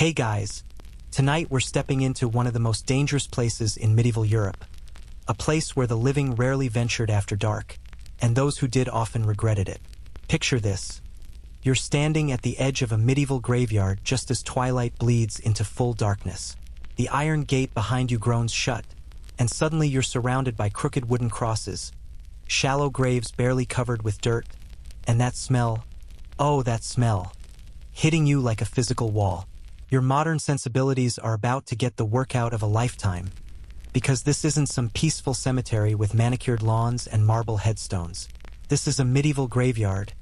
Hey guys, tonight we're stepping into one of the most dangerous places in medieval Europe. A place where the living rarely ventured after dark, and those who did often regretted it. Picture this. You're standing at the edge of a medieval graveyard just as twilight bleeds into full darkness. The iron gate behind you groans shut, and suddenly you're surrounded by crooked wooden crosses, shallow graves barely covered with dirt, and that smell, oh that smell, hitting you like a physical wall. Your modern sensibilities are about to get the workout of a lifetime, because this isn't some peaceful cemetery with manicured lawns and marble headstones. This is a medieval graveyard,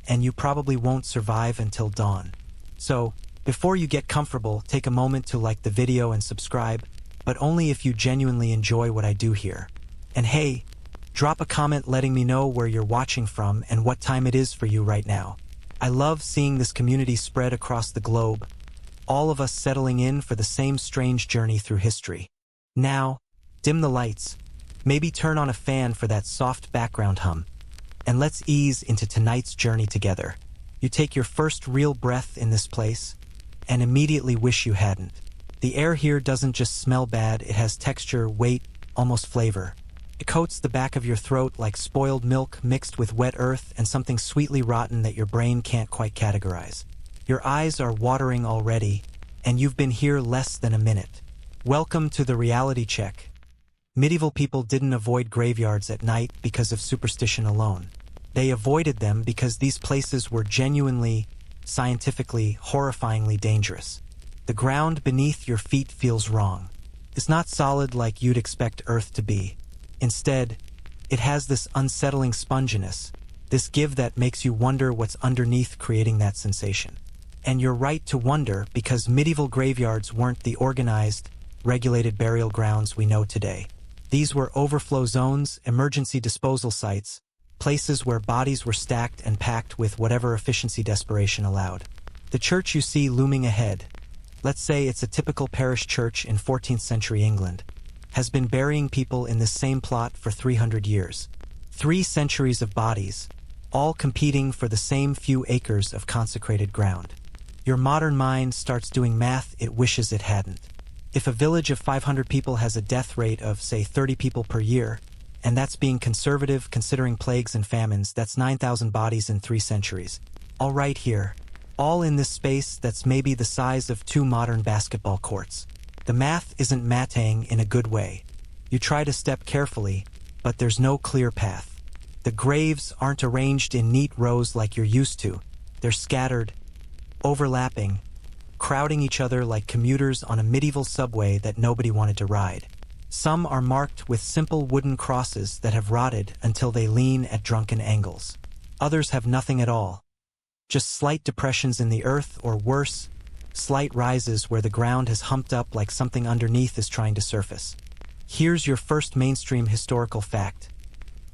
and you probably won't survive until dawn. So, before you get comfortable, take a moment to like the video and subscribe, but only if you genuinely enjoy what I do here. And hey, drop a comment letting me know where you're watching from and what time it is for you right now. I love seeing this community spread across the globe, all of us settling in for the same strange journey through history. Now, dim the lights, maybe turn on a fan for that soft background hum, and let's ease into tonight's journey together. You take your first real breath in this place, and immediately wish you hadn't. The air here doesn't just smell bad, it has texture, weight, almost flavor. It coats the back of your throat like spoiled milk mixed with wet earth and something sweetly rotten that your brain can't quite categorize. Your eyes are watering already, and you've been here less than a minute. Welcome to the reality check. Medieval people didn't avoid graveyards at night because of superstition alone. They avoided them because these places were genuinely, scientifically, horrifyingly dangerous. The ground beneath your feet feels wrong. It's not solid like you'd expect Earth to be. Instead, it has this unsettling sponginess, this give that makes you wonder what's underneath, creating that sensation. And you're right to wonder, because medieval graveyards weren't the organized, regulated burial grounds we know today. These were overflow zones, emergency disposal sites, places where bodies were stacked and packed with whatever efficiency desperation allowed. The church you see looming ahead, let's say it's a typical parish church in 14th century England, has been burying people in this same plot for 300 years. 3 centuries of bodies, all competing for the same few acres of consecrated ground. Your modern mind starts doing math it wishes it hadn't. If a village of 500 people has a death rate of, say, 30 people per year, and that's being conservative considering plagues and famines, that's 9,000 bodies in 3 centuries. All right here, all in this space that's maybe the size of 2 modern basketball courts. The math isn't mathing in a good way. You try to step carefully, but there's no clear path. The graves aren't arranged in neat rows like you're used to. They're scattered, overlapping, crowding each other like commuters on a medieval subway that nobody wanted to ride. Some are marked with simple wooden crosses that have rotted until they lean at drunken angles. Others have nothing at all. Just slight depressions in the earth, or worse, slight rises where the ground has humped up like something underneath is trying to surface. Here's your first mainstream historical fact.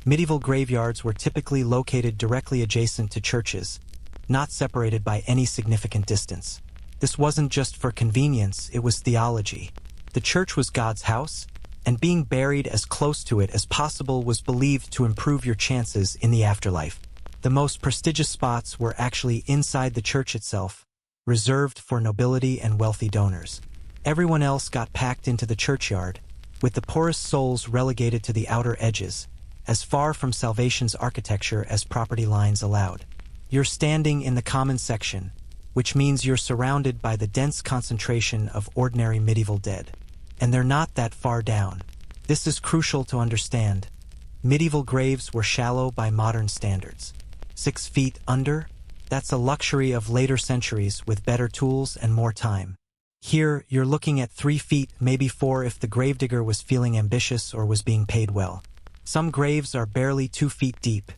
Medieval graveyards were typically located directly adjacent to churches, not separated by any significant distance. This wasn't just for convenience, it was theology. The church was God's house, and being buried as close to it as possible was believed to improve your chances in the afterlife. The most prestigious spots were actually inside the church itself, reserved for nobility and wealthy donors. Everyone else got packed into the churchyard, with the poorest souls relegated to the outer edges, as far from salvation's architecture as property lines allowed. You're standing in the common section, which means you're surrounded by the dense concentration of ordinary medieval dead. And they're not that far down. This is crucial to understand. Medieval graves were shallow by modern standards. 6 feet under? That's a luxury of later centuries with better tools and more time. Here, you're looking at 3 feet, maybe 4 if the gravedigger was feeling ambitious or was being paid well. Some graves are barely 2 feet deep,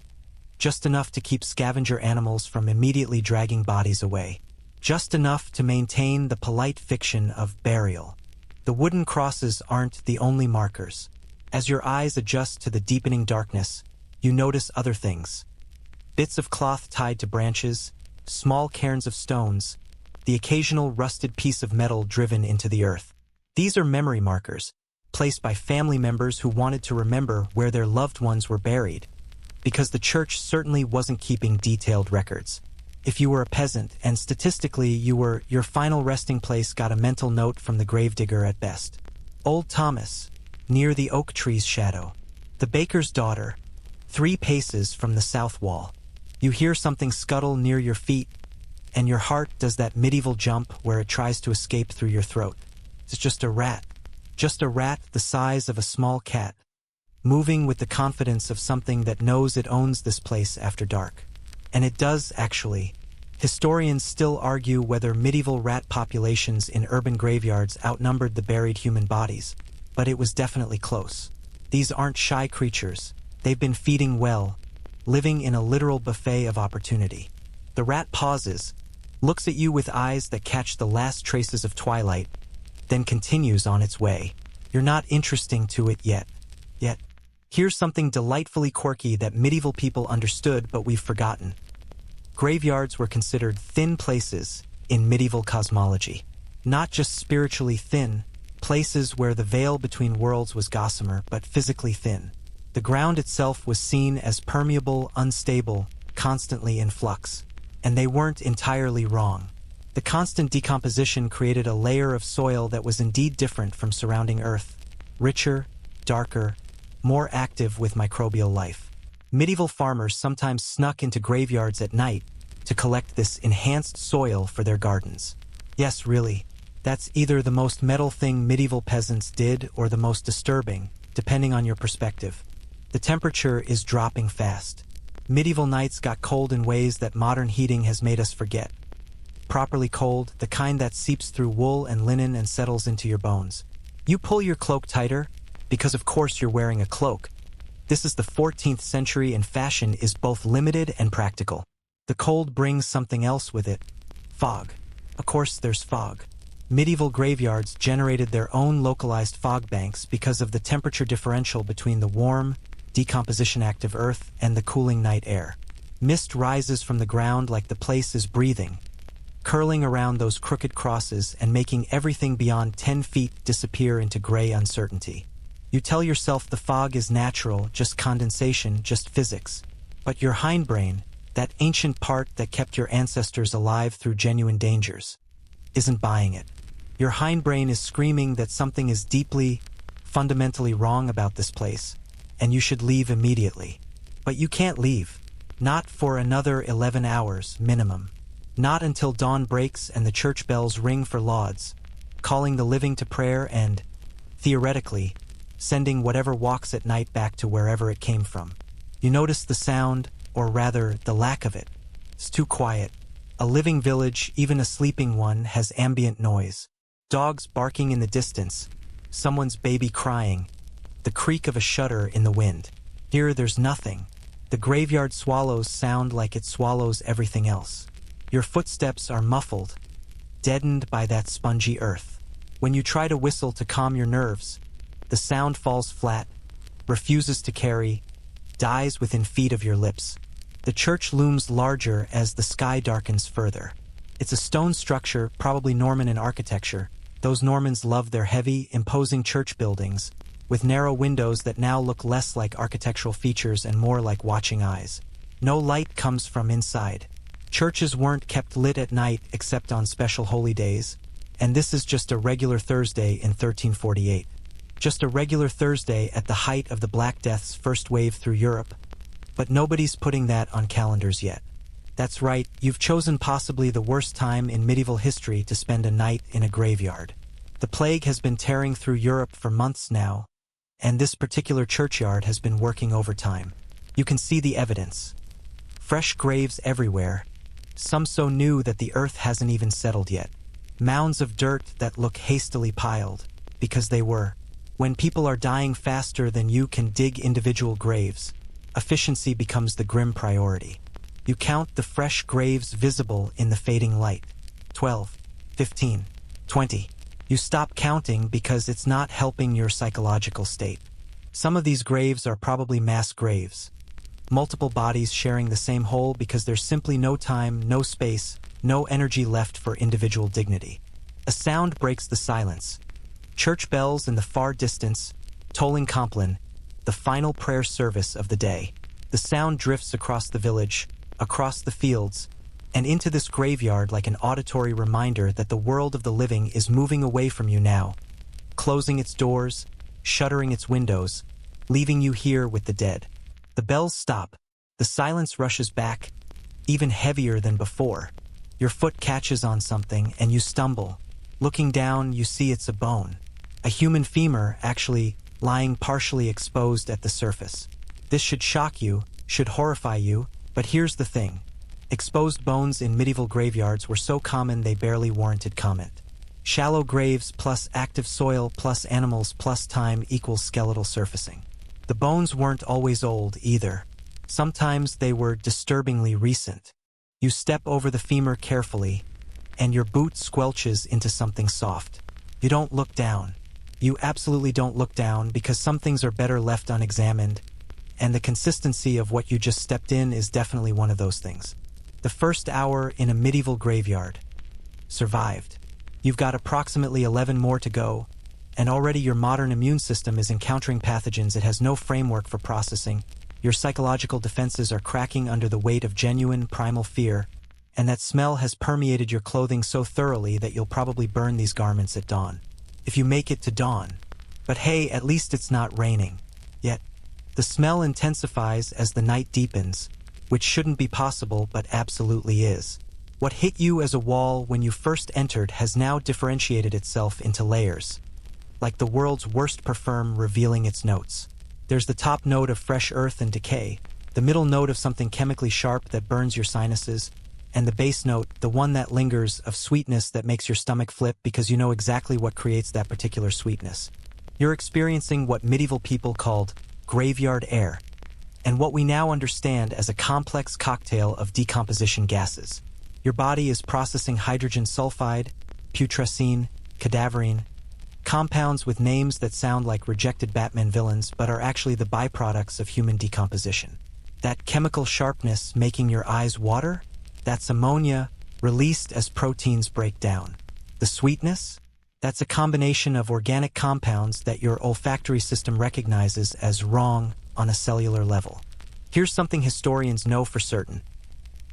just enough to keep scavenger animals from immediately dragging bodies away. Just enough to maintain the polite fiction of burial. The wooden crosses aren't the only markers. As your eyes adjust to the deepening darkness, you notice other things. Bits of cloth tied to branches, small cairns of stones, the occasional rusted piece of metal driven into the earth. These are memory markers, placed by family members who wanted to remember where their loved ones were buried, because the church certainly wasn't keeping detailed records. If you were a peasant, and statistically your final resting place got a mental note from the gravedigger at best. Old Thomas, near the oak tree's shadow. The baker's daughter, 3 paces from the south wall. You hear something scuttle near your feet, and your heart does that medieval jump where it tries to escape through your throat. It's just a rat the size of a small cat, moving with the confidence of something that knows it owns this place after dark. And it does, actually. Historians still argue whether medieval rat populations in urban graveyards outnumbered the buried human bodies, but it was definitely close. These aren't shy creatures. They've been feeding well, living in a literal buffet of opportunity. The rat pauses, looks at you with eyes that catch the last traces of twilight, then continues on its way. You're not interesting to it yet. Here's something delightfully quirky that medieval people understood but we've forgotten. Graveyards were considered thin places in medieval cosmology. Not just spiritually thin, places where the veil between worlds was gossamer, but physically thin. The ground itself was seen as permeable, unstable, constantly in flux. And they weren't entirely wrong. The constant decomposition created a layer of soil that was indeed different from surrounding earth. Richer, darker, more active with microbial life. Medieval farmers sometimes snuck into graveyards at night to collect this enhanced soil for their gardens. Yes, really. That's either the most metal thing medieval peasants did or the most disturbing, depending on your perspective. The temperature is dropping fast. Medieval nights got cold in ways that modern heating has made us forget. Properly cold, the kind that seeps through wool and linen and settles into your bones. You pull your cloak tighter, because of course you're wearing a cloak. This is the 14th century and fashion is both limited and practical. The cold brings something else with it. Fog. Of course there's fog. Medieval graveyards generated their own localized fog banks because of the temperature differential between the warm, decomposition-active earth and the cooling night air. Mist rises from the ground like the place is breathing, curling around those crooked crosses and making everything beyond 10 feet disappear into gray uncertainty. You tell yourself the fog is natural, just condensation, just physics. But your hindbrain, that ancient part that kept your ancestors alive through genuine dangers, isn't buying it. Your hindbrain is screaming that something is deeply, fundamentally wrong about this place, and you should leave immediately. But you can't leave. Not for another 11 hours, minimum. Not until dawn breaks and the church bells ring for lauds, calling the living to prayer and, theoretically, sending whatever walks at night back to wherever it came from. You notice the sound, or rather, the lack of it. It's too quiet. A living village, even a sleeping one, has ambient noise. Dogs barking in the distance, someone's baby crying, the creak of a shutter in the wind. Here there's nothing. The graveyard swallows sound like it swallows everything else. Your footsteps are muffled, deadened by that spongy earth. When you try to whistle to calm your nerves, the sound falls flat, refuses to carry, dies within feet of your lips. The church looms larger as the sky darkens further. It's a stone structure, probably Norman in architecture. Those Normans loved their heavy, imposing church buildings, with narrow windows that now look less like architectural features and more like watching eyes. No light comes from inside. Churches weren't kept lit at night except on special holy days, and this is just a regular Thursday in 1348. Just a regular Thursday at the height of the Black Death's first wave through Europe. But nobody's putting that on calendars yet. That's right, you've chosen possibly the worst time in medieval history to spend a night in a graveyard. The plague has been tearing through Europe for months now, and this particular churchyard has been working overtime. You can see the evidence. Fresh graves everywhere, some so new that the earth hasn't even settled yet. Mounds of dirt that look hastily piled, because they were. When people are dying faster than you can dig individual graves, efficiency becomes the grim priority. You count the fresh graves visible in the fading light. 12, 15, 20. You stop counting because it's not helping your psychological state. Some of these graves are probably mass graves. Multiple bodies sharing the same hole because there's simply no time, no space, no energy left for individual dignity. A sound breaks the silence. Church bells in the far distance, tolling Compline, the final prayer service of the day. The sound drifts across the village, across the fields, and into this graveyard like an auditory reminder that the world of the living is moving away from you now, closing its doors, shuttering its windows, leaving you here with the dead. The bells stop. The silence rushes back, even heavier than before. Your foot catches on something and you stumble. Looking down, you see it's a bone. A human femur, actually, lying partially exposed at the surface. This should shock you, should horrify you, but here's the thing. Exposed bones in medieval graveyards were so common they barely warranted comment. Shallow graves plus active soil plus animals plus time equals skeletal surfacing. The bones weren't always old either. Sometimes they were disturbingly recent. You step over the femur carefully, and your boot squelches into something soft. You don't look down. You absolutely don't look down because some things are better left unexamined, and the consistency of what you just stepped in is definitely one of those things. The first hour in a medieval graveyard. Survived. You've got approximately 11 more to go, and already your modern immune system is encountering pathogens it has no framework for processing. Your psychological defenses are cracking under the weight of genuine primal fear, and that smell has permeated your clothing so thoroughly that you'll probably burn these garments at dawn. If you make it to dawn. But hey, at least it's not raining. Yet, the smell intensifies as the night deepens, which shouldn't be possible but absolutely is. What hit you as a wall when you first entered has now differentiated itself into layers, like the world's worst perfume revealing its notes. There's the top note of fresh earth and decay, the middle note of something chemically sharp that burns your sinuses, and the base note, the one that lingers, of sweetness that makes your stomach flip because you know exactly what creates that particular sweetness. You're experiencing what medieval people called graveyard air, and what we now understand as a complex cocktail of decomposition gases. Your body is processing hydrogen sulfide, putrescine, cadaverine, compounds with names that sound like rejected Batman villains but are actually the byproducts of human decomposition. That chemical sharpness making your eyes water? That's ammonia released as proteins break down. The sweetness? That's a combination of organic compounds that your olfactory system recognizes as wrong on a cellular level. Here's something historians know for certain.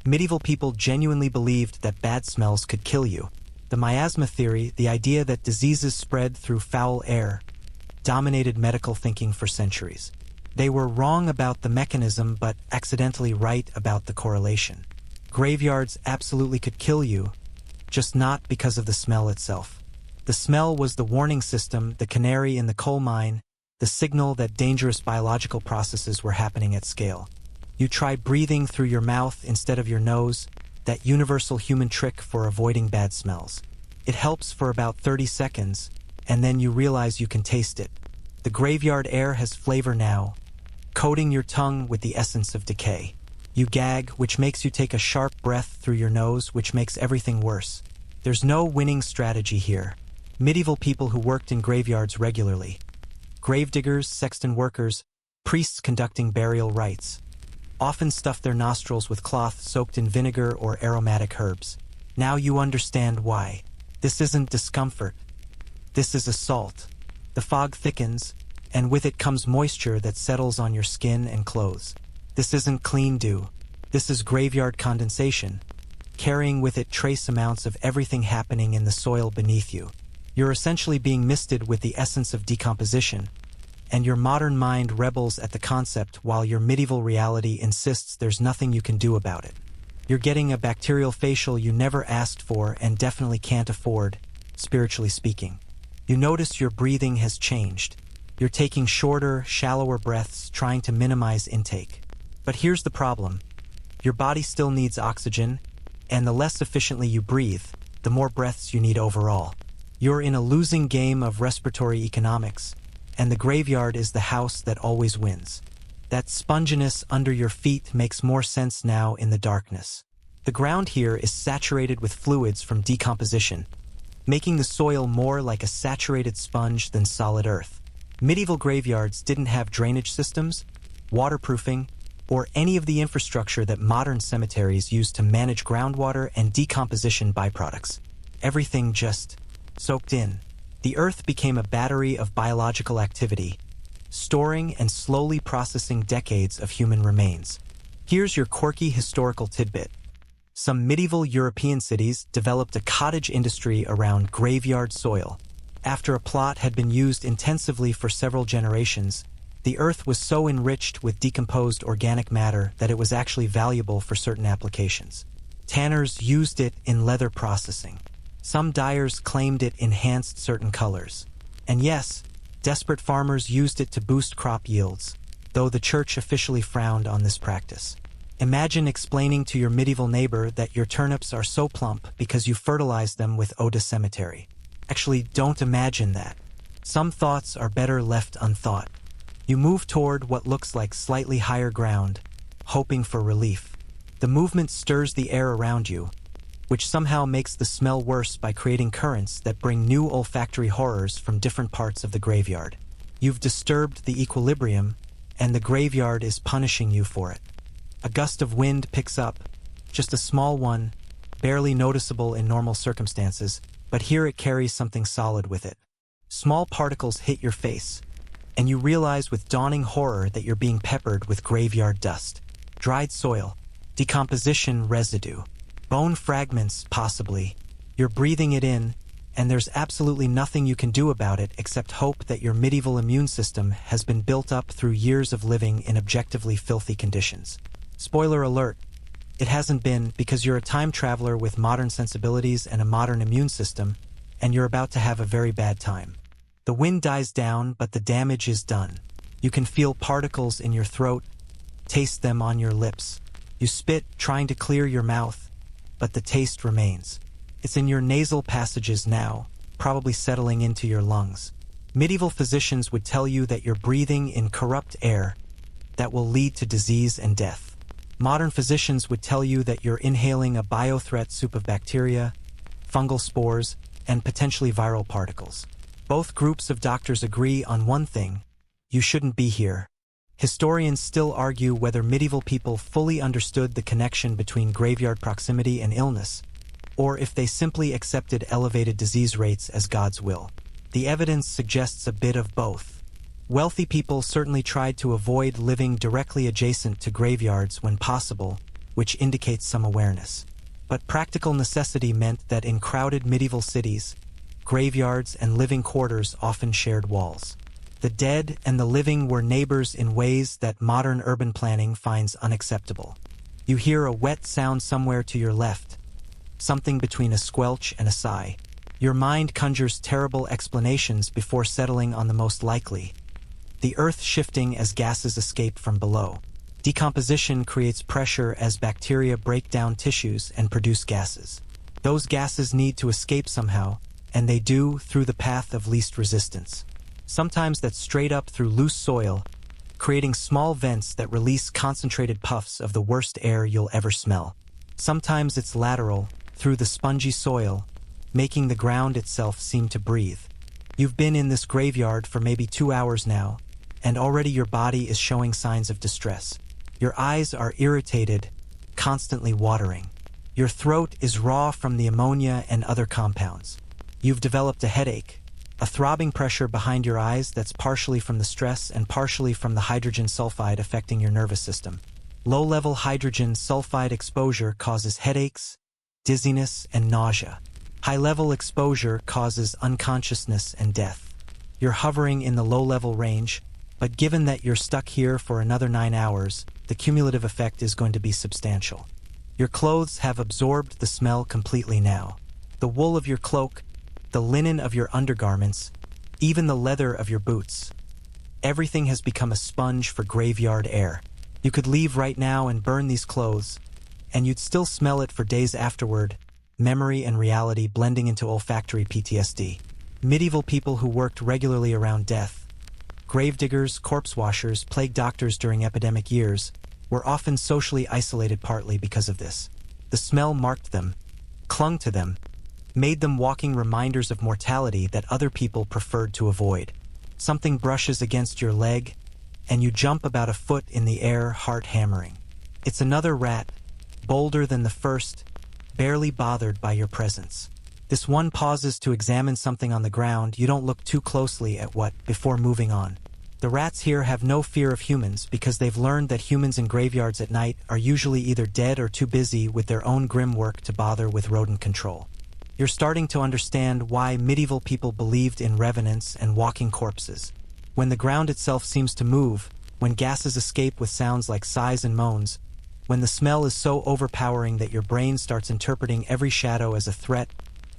Medieval people genuinely believed that bad smells could kill you. The miasma theory, the idea that diseases spread through foul air, dominated medical thinking for centuries. They were wrong about the mechanism but accidentally right about the correlation. Graveyards absolutely could kill you, just not because of the smell itself. The smell was the warning system, the canary in the coal mine, the signal that dangerous biological processes were happening at scale. You try breathing through your mouth instead of your nose, that universal human trick for avoiding bad smells. It helps for about 30 seconds, and then you realize you can taste it. The graveyard air has flavor now, coating your tongue with the essence of decay. You gag, which makes you take a sharp breath through your nose, which makes everything worse. There's no winning strategy here. Medieval people who worked in graveyards regularly. Gravediggers, sexton workers, priests conducting burial rites. Often stuffed their nostrils with cloth soaked in vinegar or aromatic herbs. Now you understand why. This isn't discomfort. This is assault. The fog thickens, and with it comes moisture that settles on your skin and clothes. This isn't clean dew. This is graveyard condensation, carrying with it trace amounts of everything happening in the soil beneath you. You're essentially being misted with the essence of decomposition, and your modern mind rebels at the concept while your medieval reality insists there's nothing you can do about it. You're getting a bacterial facial you never asked for and definitely can't afford, spiritually speaking. You notice your breathing has changed. You're taking shorter, shallower breaths, trying to minimize intake. But here's the problem. Your body still needs oxygen, and the less efficiently you breathe, the more breaths you need overall. You're in a losing game of respiratory economics, and the graveyard is the house that always wins. That sponginess under your feet makes more sense now in the darkness. The ground here is saturated with fluids from decomposition, making the soil more like a saturated sponge than solid earth. Medieval graveyards didn't have drainage systems, waterproofing, or any of the infrastructure that modern cemeteries use to manage groundwater and decomposition byproducts. Everything just soaked in. The earth became a battery of biological activity, storing and slowly processing decades of human remains. Here's your quirky historical tidbit. Some medieval European cities developed a cottage industry around graveyard soil. After a plot had been used intensively for several generations, the earth was so enriched with decomposed organic matter that it was actually valuable for certain applications. Tanners used it in leather processing. Some dyers claimed it enhanced certain colors. And yes, desperate farmers used it to boost crop yields, though the church officially frowned on this practice. Imagine explaining to your medieval neighbor that your turnips are so plump because you fertilized them with eau de cemetery. Actually, don't imagine that. Some thoughts are better left unthought. You move toward what looks like slightly higher ground, hoping for relief. The movement stirs the air around you, which somehow makes the smell worse by creating currents that bring new olfactory horrors from different parts of the graveyard. You've disturbed the equilibrium, and the graveyard is punishing you for it. A gust of wind picks up, just a small one, barely noticeable in normal circumstances, but here it carries something solid with it. Small particles hit your face, and you realize with dawning horror that you're being peppered with graveyard dust. Dried soil, decomposition residue, bone fragments possibly. You're breathing it in, and there's absolutely nothing you can do about it except hope that your medieval immune system has been built up through years of living in objectively filthy conditions. Spoiler alert, it hasn't been, because you're a time traveler with modern sensibilities and a modern immune system, and you're about to have a very bad time. The wind dies down, but the damage is done. You can feel particles in your throat, taste them on your lips. You spit, trying to clear your mouth, but the taste remains. It's in your nasal passages now, probably settling into your lungs. Medieval physicians would tell you that you're breathing in corrupt air that will lead to disease and death. Modern physicians would tell you that you're inhaling a biothreat soup of bacteria, fungal spores, and potentially viral particles. Both groups of doctors agree on one thing: you shouldn't be here. Historians still argue whether medieval people fully understood the connection between graveyard proximity and illness, or if they simply accepted elevated disease rates as God's will. The evidence suggests a bit of both. Wealthy people certainly tried to avoid living directly adjacent to graveyards when possible, which indicates some awareness. But practical necessity meant that in crowded medieval cities, graveyards and living quarters often shared walls. The dead and the living were neighbors in ways that modern urban planning finds unacceptable. You hear a wet sound somewhere to your left, something between a squelch and a sigh. Your mind conjures terrible explanations before settling on the most likely: the earth shifting as gases escape from below. Decomposition creates pressure as bacteria break down tissues and produce gases. Those gases need to escape somehow, and they do through the path of least resistance. Sometimes that's straight up through loose soil, creating small vents that release concentrated puffs of the worst air you'll ever smell. Sometimes it's lateral, through the spongy soil, making the ground itself seem to breathe. You've been in this graveyard for maybe 2 hours now, and already your body is showing signs of distress. Your eyes are irritated, constantly watering. Your throat is raw from the ammonia and other compounds. You've developed a headache, a throbbing pressure behind your eyes that's partially from the stress and partially from the hydrogen sulfide affecting your nervous system. Low-level hydrogen sulfide exposure causes headaches, dizziness, and nausea. High-level exposure causes unconsciousness and death. You're hovering in the low-level range, but given that you're stuck here for another 9 hours, the cumulative effect is going to be substantial. Your clothes have absorbed the smell completely now. The wool of your cloak, the linen of your undergarments, even the leather of your boots. Everything has become a sponge for graveyard air. You could leave right now and burn these clothes, and you'd still smell it for days afterward, memory and reality blending into olfactory PTSD. Medieval people who worked regularly around death, gravediggers, corpse washers, plague doctors during epidemic years, were often socially isolated partly because of this. The smell marked them, clung to them, made them walking reminders of mortality that other people preferred to avoid. Something brushes against your leg, and you jump about a foot in the air, heart hammering. It's another rat, bolder than the first, barely bothered by your presence. This one pauses to examine something on the ground. You don't look too closely at what before moving on. The rats here have no fear of humans because they've learned that humans in graveyards at night are usually either dead or too busy with their own grim work to bother with rodent control. You're starting to understand why medieval people believed in revenants and walking corpses. When the ground itself seems to move, when gases escape with sounds like sighs and moans, when the smell is so overpowering that your brain starts interpreting every shadow as a threat,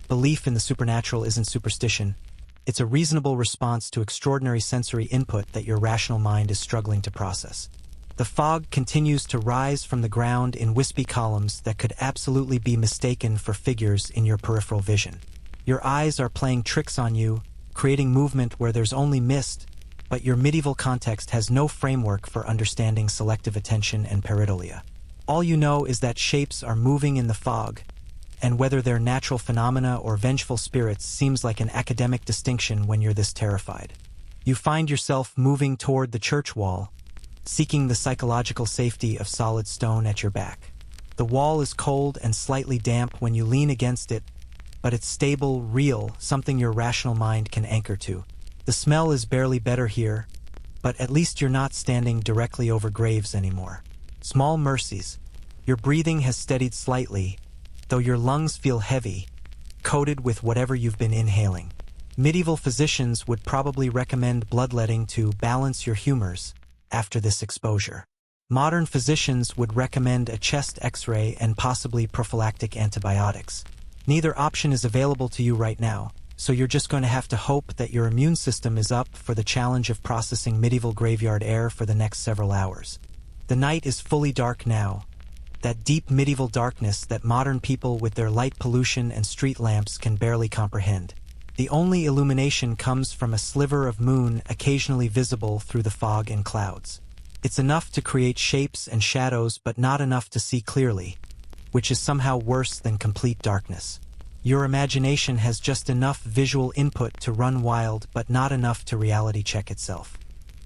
belief in the supernatural isn't superstition. It's a reasonable response to extraordinary sensory input that your rational mind is struggling to process. The fog continues to rise from the ground in wispy columns that could absolutely be mistaken for figures in your peripheral vision. Your eyes are playing tricks on you, creating movement where there's only mist, but your medieval context has no framework for understanding selective attention and pareidolia. All you know is that shapes are moving in the fog, and whether they're natural phenomena or vengeful spirits seems like an academic distinction when you're this terrified. You find yourself moving toward the church wall, seeking the psychological safety of solid stone at your back. The wall is cold and slightly damp when you lean against it, but it's stable, real, something your rational mind can anchor to. The smell is barely better here, but at least you're not standing directly over graves anymore. Small mercies. Your breathing has steadied slightly, though your lungs feel heavy, coated with whatever you've been inhaling. Medieval physicians would probably recommend bloodletting to balance your humors after this exposure. Modern physicians would recommend a chest x-ray and possibly prophylactic antibiotics. Neither option is available to you right now, so you're just going to have to hope that your immune system is up for the challenge of processing medieval graveyard air for the next several hours. The night is fully dark now, that deep medieval darkness that modern people with their light pollution and street lamps can barely comprehend. The only illumination comes from a sliver of moon occasionally visible through the fog and clouds. It's enough to create shapes and shadows but not enough to see clearly, which is somehow worse than complete darkness. Your imagination has just enough visual input to run wild but not enough to reality check itself.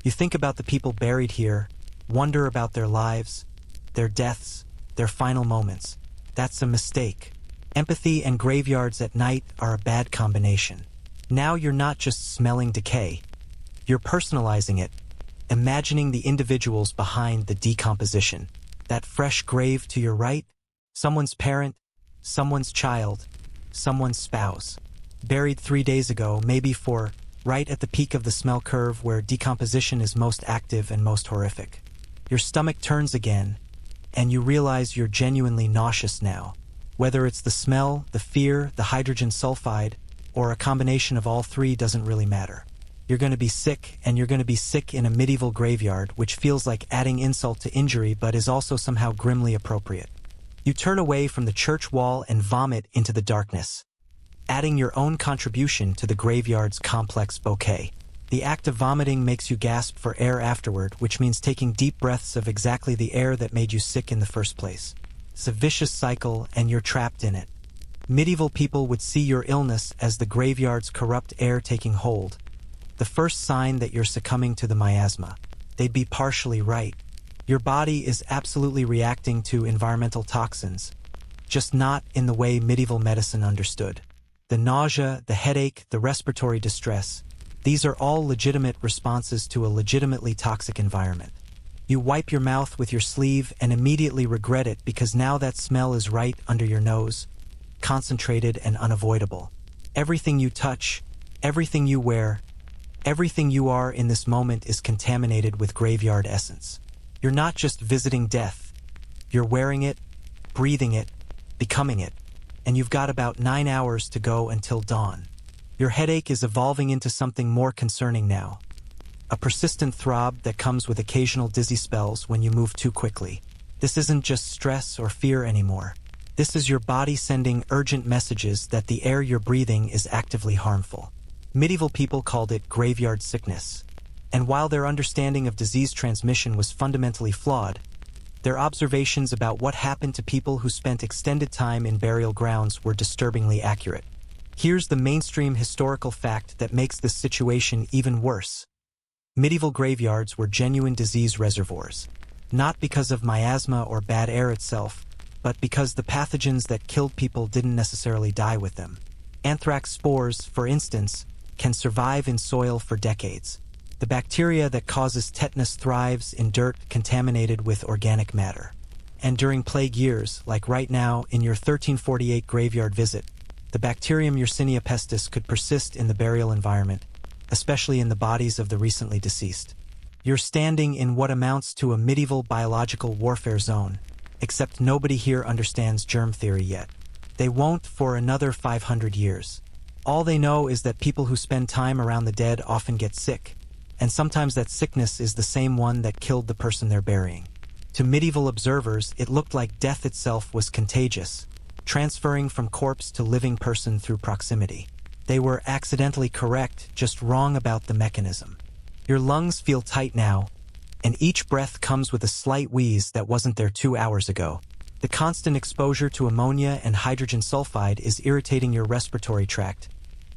You think about the people buried here, wonder about their lives, their deaths, their final moments. That's a mistake. Empathy and graveyards at night are a bad combination. Now you're not just smelling decay. You're personalizing it, imagining the individuals behind the decomposition. That fresh grave to your right, someone's parent, someone's child, someone's spouse. Buried 3 days ago, maybe right at the peak of the smell curve where decomposition is most active and most horrific. Your stomach turns again, and you realize you're genuinely nauseous now. Whether it's the smell, the fear, the hydrogen sulfide, or a combination of all three doesn't really matter. You're going to be sick, and you're going to be sick in a medieval graveyard, which feels like adding insult to injury but is also somehow grimly appropriate. You turn away from the church wall and vomit into the darkness, adding your own contribution to the graveyard's complex bouquet. The act of vomiting makes you gasp for air afterward, which means taking deep breaths of exactly the air that made you sick in the first place. It's a vicious cycle, and you're trapped in it. Medieval people would see your illness as the graveyard's corrupt air taking hold, the first sign that you're succumbing to the miasma. They'd be partially right. Your body is absolutely reacting to environmental toxins, just not in the way medieval medicine understood. The nausea, the headache, the respiratory distress, these are all legitimate responses to a legitimately toxic environment. You wipe your mouth with your sleeve and immediately regret it because now that smell is right under your nose, concentrated and unavoidable. Everything you touch, everything you wear, everything you are in this moment is contaminated with graveyard essence. You're not just visiting death. You're wearing it, breathing it, becoming it, and you've got about 9 hours to go until dawn. Your headache is evolving into something more concerning now. A persistent throb that comes with occasional dizzy spells when you move too quickly. This isn't just stress or fear anymore. This is your body sending urgent messages that the air you're breathing is actively harmful. Medieval people called it graveyard sickness. And while their understanding of disease transmission was fundamentally flawed, their observations about what happened to people who spent extended time in burial grounds were disturbingly accurate. Here's the mainstream historical fact that makes this situation even worse. Medieval graveyards were genuine disease reservoirs, not because of miasma or bad air itself, but because the pathogens that killed people didn't necessarily die with them. Anthrax spores, for instance, can survive in soil for decades. The bacteria that causes tetanus thrives in dirt contaminated with organic matter. And during plague years, like right now in your 1348 graveyard visit, the bacterium Yersinia pestis could persist in the burial environment, especially in the bodies of the recently deceased. You're standing in what amounts to a medieval biological warfare zone, except nobody here understands germ theory yet. They won't for another 500 years. All they know is that people who spend time around the dead often get sick, and sometimes that sickness is the same one that killed the person they're burying. To medieval observers, it looked like death itself was contagious, transferring from corpse to living person through proximity. They were accidentally correct, just wrong about the mechanism. Your lungs feel tight now, and each breath comes with a slight wheeze that wasn't there 2 hours ago. The constant exposure to ammonia and hydrogen sulfide is irritating your respiratory tract,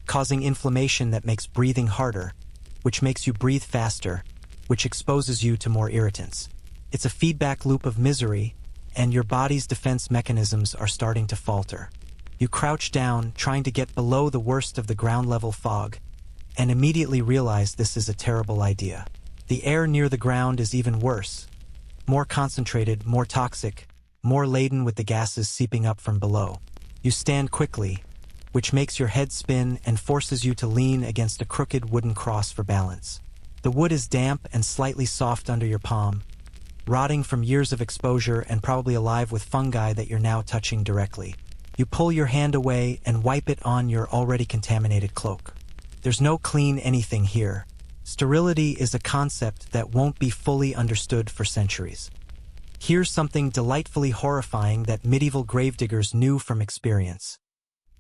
causing inflammation that makes breathing harder, which makes you breathe faster, which exposes you to more irritants. It's a feedback loop of misery, and your body's defense mechanisms are starting to falter. You crouch down, trying to get below the worst of the ground-level fog, and immediately realize this is a terrible idea. The air near the ground is even worse. More concentrated, more toxic, more laden with the gases seeping up from below. You stand quickly, which makes your head spin and forces you to lean against a crooked wooden cross for balance. The wood is damp and slightly soft under your palm, rotting from years of exposure and probably alive with fungi that you're now touching directly. You pull your hand away and wipe it on your already contaminated cloak. There's no clean anything here. Sterility is a concept that won't be fully understood for centuries. Here's something delightfully horrifying that medieval gravediggers knew from experience.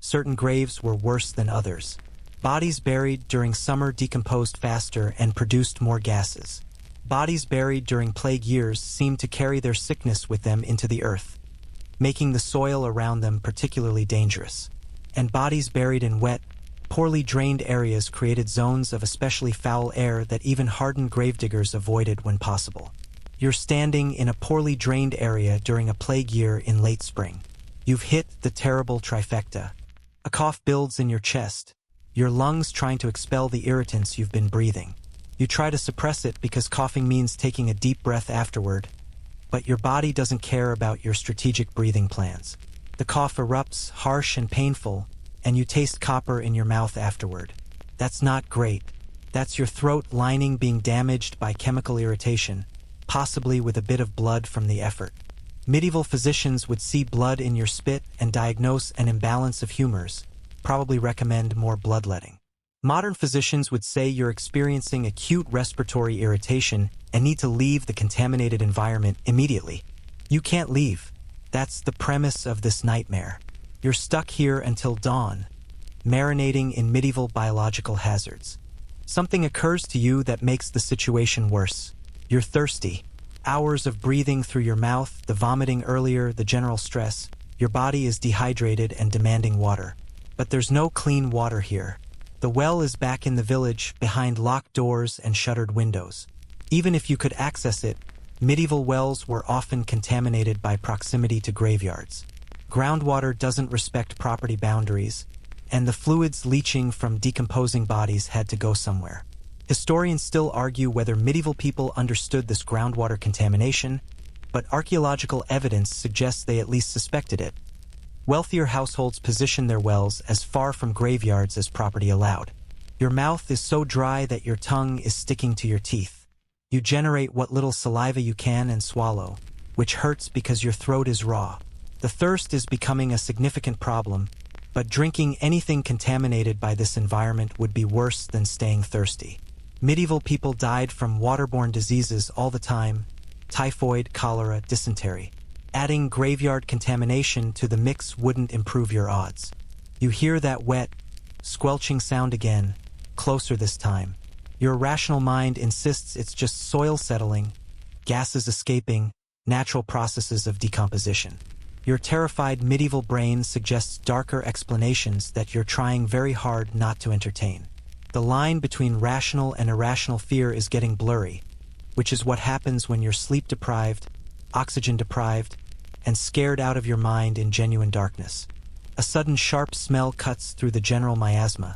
Certain graves were worse than others. Bodies buried during summer decomposed faster and produced more gases. Bodies buried during plague years seemed to carry their sickness with them into the earth, making the soil around them particularly dangerous. And bodies buried in wet, poorly drained areas created zones of especially foul air that even hardened gravediggers avoided when possible. You're standing in a poorly drained area during a plague year in late spring. You've hit the terrible trifecta. A cough builds in your chest, your lungs trying to expel the irritants you've been breathing. You try to suppress it because coughing means taking a deep breath afterward, but your body doesn't care about your strategic breathing plans. The cough erupts, harsh and painful, and you taste copper in your mouth afterward. That's not great. That's your throat lining being damaged by chemical irritation, possibly with a bit of blood from the effort. Medieval physicians would see blood in your spit and diagnose an imbalance of humors, probably recommend more bloodletting. Modern physicians would say you're experiencing acute respiratory irritation and need to leave the contaminated environment immediately. You can't leave. That's the premise of this nightmare. You're stuck here until dawn, marinating in medieval biological hazards. Something occurs to you that makes the situation worse. You're thirsty. Hours of breathing through your mouth, the vomiting earlier, the general stress. Your body is dehydrated and demanding water. But there's no clean water here. The well is back in the village, behind locked doors and shuttered windows. Even if you could access it, medieval wells were often contaminated by proximity to graveyards. Groundwater doesn't respect property boundaries, and the fluids leaching from decomposing bodies had to go somewhere. Historians still argue whether medieval people understood this groundwater contamination, but archaeological evidence suggests they at least suspected it. Wealthier households position their wells as far from graveyards as property allowed. Your mouth is so dry that your tongue is sticking to your teeth. You generate what little saliva you can and swallow, which hurts because your throat is raw. The thirst is becoming a significant problem, but drinking anything contaminated by this environment would be worse than staying thirsty. Medieval people died from waterborne diseases all the time: typhoid, cholera, dysentery. Adding graveyard contamination to the mix wouldn't improve your odds. You hear that wet, squelching sound again, closer this time. Your rational mind insists it's just soil settling, gases escaping, natural processes of decomposition. Your terrified medieval brain suggests darker explanations that you're trying very hard not to entertain. The line between rational and irrational fear is getting blurry, which is what happens when you're sleep-deprived, oxygen-deprived, and scared out of your mind in genuine darkness. A sudden sharp smell cuts through the general miasma.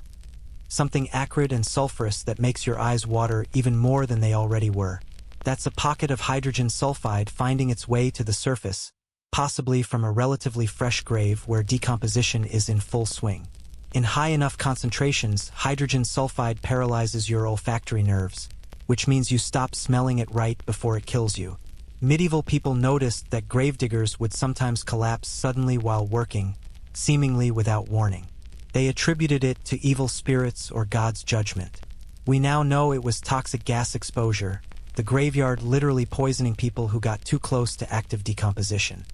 something acrid and sulfurous that makes your eyes water even more than they already were. That's a pocket of hydrogen sulfide finding its way to the surface, possibly from a relatively fresh grave where decomposition is in full swing. In high enough concentrations, hydrogen sulfide paralyzes your olfactory nerves, which means you stop smelling it right before it kills you. Medieval people noticed that gravediggers would sometimes collapse suddenly while working, seemingly without warning. They attributed it to evil spirits or God's judgment. We now know it was toxic gas exposure, the graveyard literally poisoning people who got too close to active decomposition.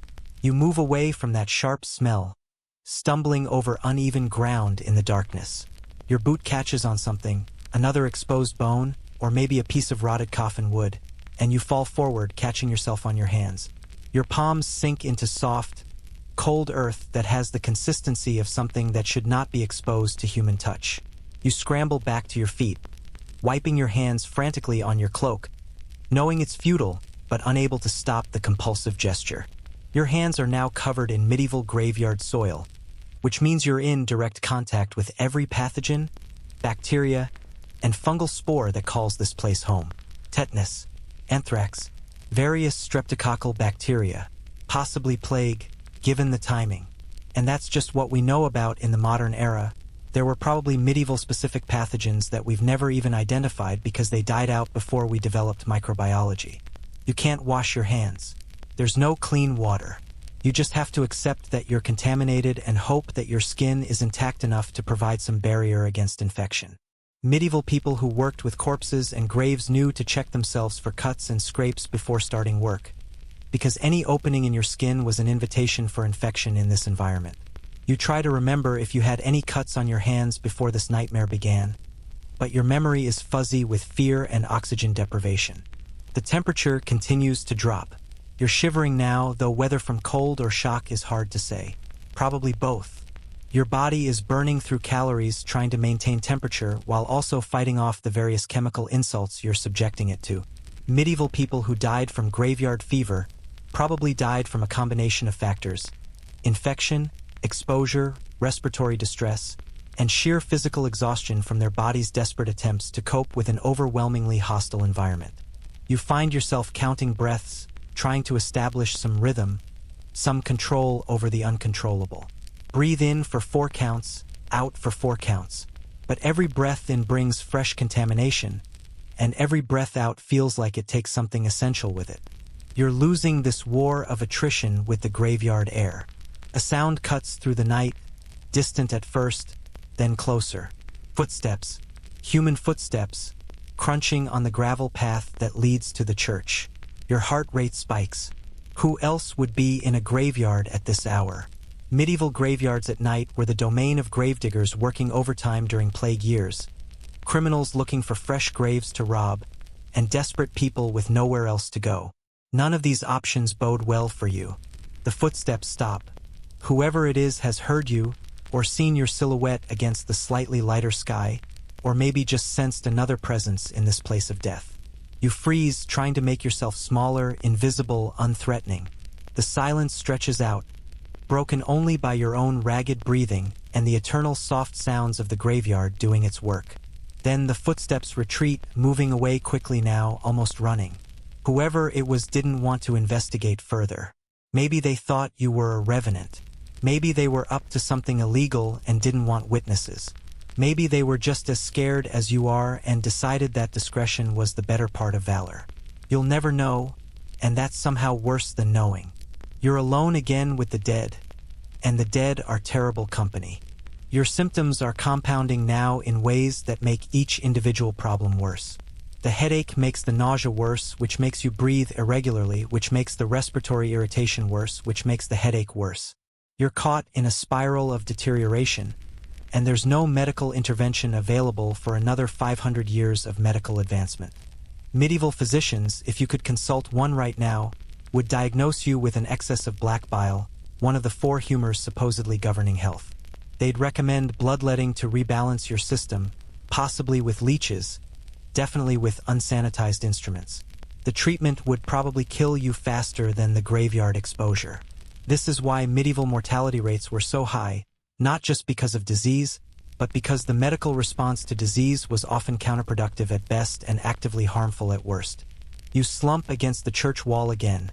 You move away from that sharp smell, stumbling over uneven ground in the darkness. Your boot catches on something, another exposed bone, or maybe a piece of rotted coffin wood, and you fall forward, catching yourself on your hands. Your palms sink into soft, cold earth that has the consistency of something that should not be exposed to human touch. You scramble back to your feet, wiping your hands frantically on your cloak, knowing it's futile, but unable to stop the compulsive gesture. Your hands are now covered in medieval graveyard soil, which means you're in direct contact with every pathogen, bacteria, and fungal spore that calls this place home. Tetanus, anthrax, various streptococcal bacteria, possibly plague, given the timing. And that's just what we know about in the modern era. There were probably medieval-specific pathogens that we've never even identified because they died out before we developed microbiology. You can't wash your hands. There's no clean water. You just have to accept that you're contaminated and hope that your skin is intact enough to provide some barrier against infection. Medieval people who worked with corpses and graves knew to check themselves for cuts and scrapes before starting work, because any opening in your skin was an invitation for infection in this environment. You try to remember if you had any cuts on your hands before this nightmare began, but your memory is fuzzy with fear and oxygen deprivation. The temperature continues to drop. You're shivering now, though whether from cold or shock is hard to say. Probably both. Your body is burning through calories trying to maintain temperature while also fighting off the various chemical insults you're subjecting it to. Medieval people who died from graveyard fever probably died from a combination of factors: infection, exposure, respiratory distress, and sheer physical exhaustion from their body's desperate attempts to cope with an overwhelmingly hostile environment. You find yourself counting breaths, trying to establish some rhythm, some control over the uncontrollable. Breathe in for 4 counts, out for 4 counts. But every breath in brings fresh contamination, and every breath out feels like it takes something essential with it. You're losing this war of attrition with the graveyard air. A sound cuts through the night, distant at first, then closer. Footsteps, human footsteps, crunching on the gravel path that leads to the church. Your heart rate spikes. Who else would be in a graveyard at this hour? Medieval graveyards at night were the domain of gravediggers working overtime during plague years, criminals looking for fresh graves to rob, and desperate people with nowhere else to go. None of these options bode well for you. The footsteps stop. Whoever it is has heard you, or seen your silhouette against the slightly lighter sky, or maybe just sensed another presence in this place of death. You freeze, trying to make yourself smaller, invisible, unthreatening. The silence stretches out, broken only by your own ragged breathing and the eternal soft sounds of the graveyard doing its work. Then the footsteps retreat, moving away quickly now, almost running. Whoever it was didn't want to investigate further. Maybe they thought you were a revenant. Maybe they were up to something illegal and didn't want witnesses. Maybe they were just as scared as you are and decided that discretion was the better part of valor. You'll never know, and that's somehow worse than knowing. You're alone again with the dead, and the dead are terrible company. Your symptoms are compounding now in ways that make each individual problem worse. The headache makes the nausea worse, which makes you breathe irregularly, which makes the respiratory irritation worse, which makes the headache worse. You're caught in a spiral of deterioration, and there's no medical intervention available for another 500 years of medical advancement. Medieval physicians, if you could consult one right now, would diagnose you with an excess of black bile, one of the 4 humors supposedly governing health. They'd recommend bloodletting to rebalance your system, possibly with leeches, definitely with unsanitized instruments. The treatment would probably kill you faster than the graveyard exposure. This is why medieval mortality rates were so high, not just because of disease, but because the medical response to disease was often counterproductive at best and actively harmful at worst. You slump against the church wall again,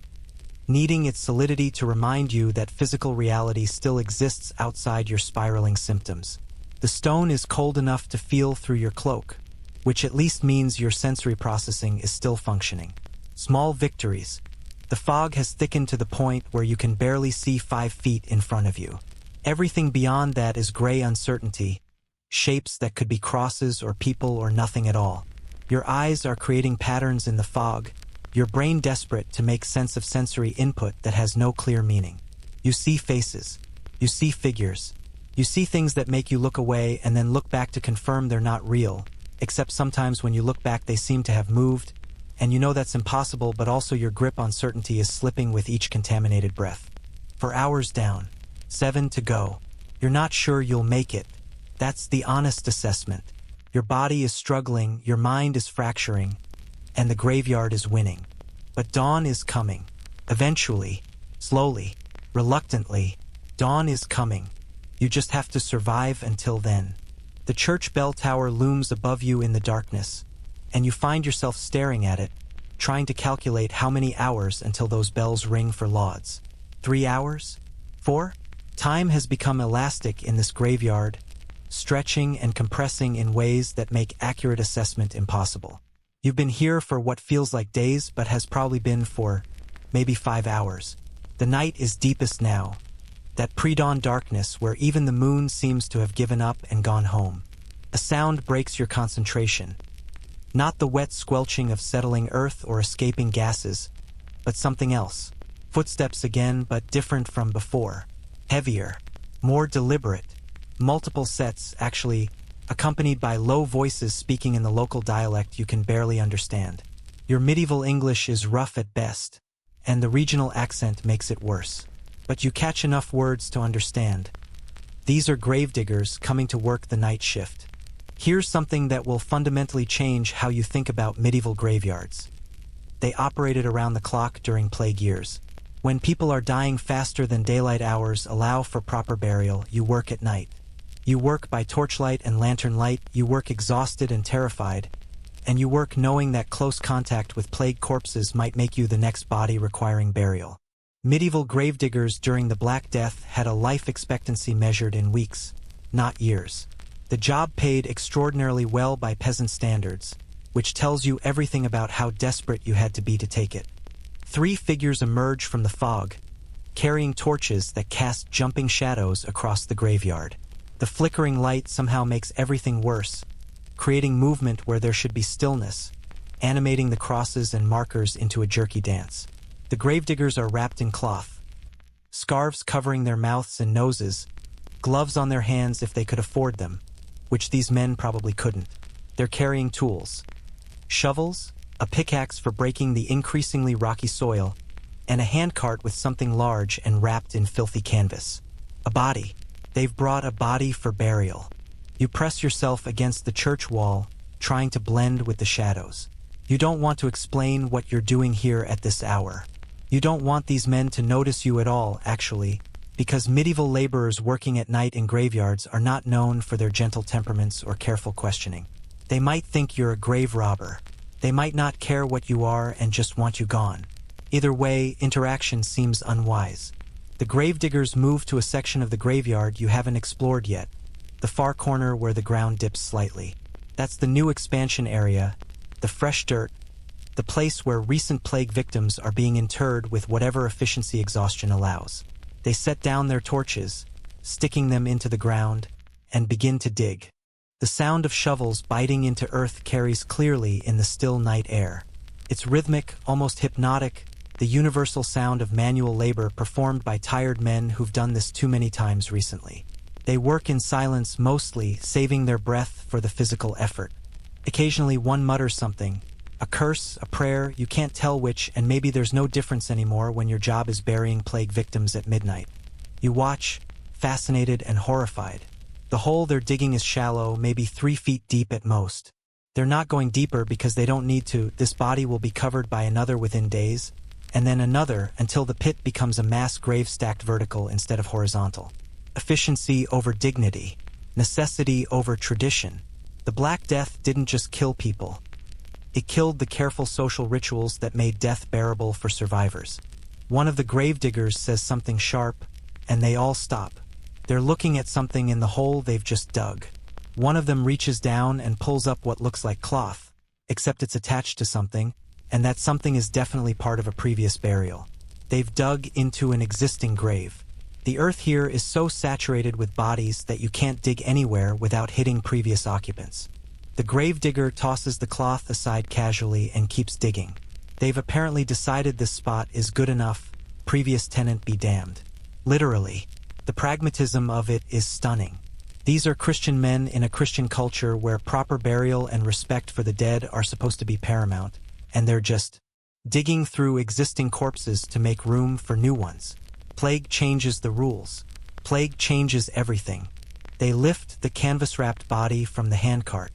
needing its solidity to remind you that physical reality still exists outside your spiraling symptoms. The stone is cold enough to feel through your cloak, which at least means your sensory processing is still functioning. Small victories. The fog has thickened to the point where you can barely see 5 feet in front of you. Everything beyond that is gray uncertainty, shapes that could be crosses or people or nothing at all. Your eyes are creating patterns in the fog, your brain desperate to make sense of sensory input that has no clear meaning. You see faces. You see figures. You see things that make you look away and then look back to confirm they're not real, except sometimes when you look back they seem to have moved, and you know that's impossible, but also your grip on certainty is slipping with each contaminated breath. For hours down, 7 to go. You're not sure you'll make it. That's the honest assessment. Your body is struggling, your mind is fracturing, and the graveyard is winning. But dawn is coming. Eventually, slowly, reluctantly, dawn is coming. You just have to survive until then. The church bell tower looms above you in the darkness, and you find yourself staring at it, trying to calculate how many hours until those bells ring for lauds. 3 hours? 4? Time has become elastic in this graveyard, stretching and compressing in ways that make accurate assessment impossible. You've been here for what feels like days, but has probably been for maybe 5 hours. The night is deepest now, that pre-dawn darkness where even the moon seems to have given up and gone home. A sound breaks your concentration. Not the wet squelching of settling earth or escaping gases, but something else. Footsteps again, but different from before. Heavier, more deliberate. Multiple sets, actually, accompanied by low voices speaking in the local dialect you can barely understand. Your medieval English is rough at best, and the regional accent makes it worse. But you catch enough words to understand. These are gravediggers coming to work the night shift. Here's something that will fundamentally change how you think about medieval graveyards. They operated around the clock during plague years. When people are dying faster than daylight hours allow for proper burial, you work at night. You work by torchlight and lantern light, you work exhausted and terrified, and you work knowing that close contact with plague corpses might make you the next body requiring burial. Medieval gravediggers during the Black Death had a life expectancy measured in weeks, not years. The job paid extraordinarily well by peasant standards, which tells you everything about how desperate you had to be to take it. 3 figures emerge from the fog, carrying torches that cast jumping shadows across the graveyard. The flickering light somehow makes everything worse, creating movement where there should be stillness, animating the crosses and markers into a jerky dance. The gravediggers are wrapped in cloth, scarves covering their mouths and noses, gloves on their hands if they could afford them, which these men probably couldn't. They're carrying tools, shovels, a pickaxe for breaking the increasingly rocky soil, and a handcart with something large and wrapped in filthy canvas. A body. They've brought a body for burial. You press yourself against the church wall, trying to blend with the shadows. You don't want to explain what you're doing here at this hour. You don't want these men to notice you at all, actually, because medieval laborers working at night in graveyards are not known for their gentle temperaments or careful questioning. They might think you're a grave robber. They might not care what you are and just want you gone. Either way, interaction seems unwise. The gravediggers move to a section of the graveyard you haven't explored yet, the far corner where the ground dips slightly. That's the new expansion area, the fresh dirt, the place where recent plague victims are being interred with whatever efficiency exhaustion allows. They set down their torches, sticking them into the ground, and begin to dig. The sound of shovels biting into earth carries clearly in the still night air. It's rhythmic, almost hypnotic, the universal sound of manual labor performed by tired men who've done this too many times recently. They work in silence mostly, saving their breath for the physical effort. Occasionally one mutters something, a curse, a prayer, you can't tell which, and maybe there's no difference anymore when your job is burying plague victims at midnight. You watch, fascinated and horrified. The hole they're digging is shallow, maybe 3 feet deep at most. They're not going deeper because they don't need to. This body will be covered by another within days, and then another until the pit becomes a mass grave stacked vertical instead of horizontal. Efficiency over dignity. necessity over tradition. The Black Death didn't just kill people. It killed the careful social rituals that made death bearable for survivors. One of the gravediggers says something sharp, and they all stop. They're looking at something in the hole they've just dug. One of them reaches down and pulls up what looks like cloth, except it's attached to something, and that something is definitely part of a previous burial. They've dug into an existing grave. The earth here is so saturated with bodies that you can't dig anywhere without hitting previous occupants. The gravedigger tosses the cloth aside casually and keeps digging. They've apparently decided this spot is good enough, previous tenant be damned. Literally. The pragmatism of it is stunning. These are Christian men in a Christian culture where proper burial and respect for the dead are supposed to be paramount, and they're just digging through existing corpses to make room for new ones. Plague changes the rules. Plague changes everything. They lift the canvas-wrapped body from the handcart.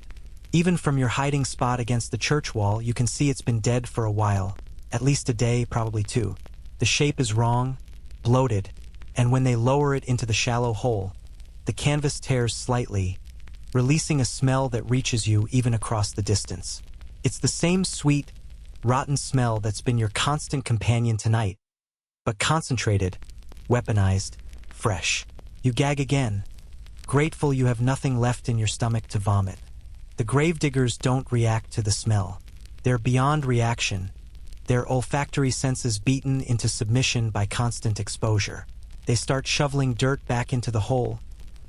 Even from your hiding spot against the church wall, you can see it's been dead for a while, at least a day, probably two. The shape is wrong, bloated, and when they lower it into the shallow hole, the canvas tears slightly, releasing a smell that reaches you even across the distance. It's the same sweet, rotten smell that's been your constant companion tonight, but concentrated, weaponized, fresh. You gag again, grateful you have nothing left in your stomach to vomit. The gravediggers don't react to the smell. They're beyond reaction, their olfactory senses beaten into submission by constant exposure. They start shoveling dirt back into the hole,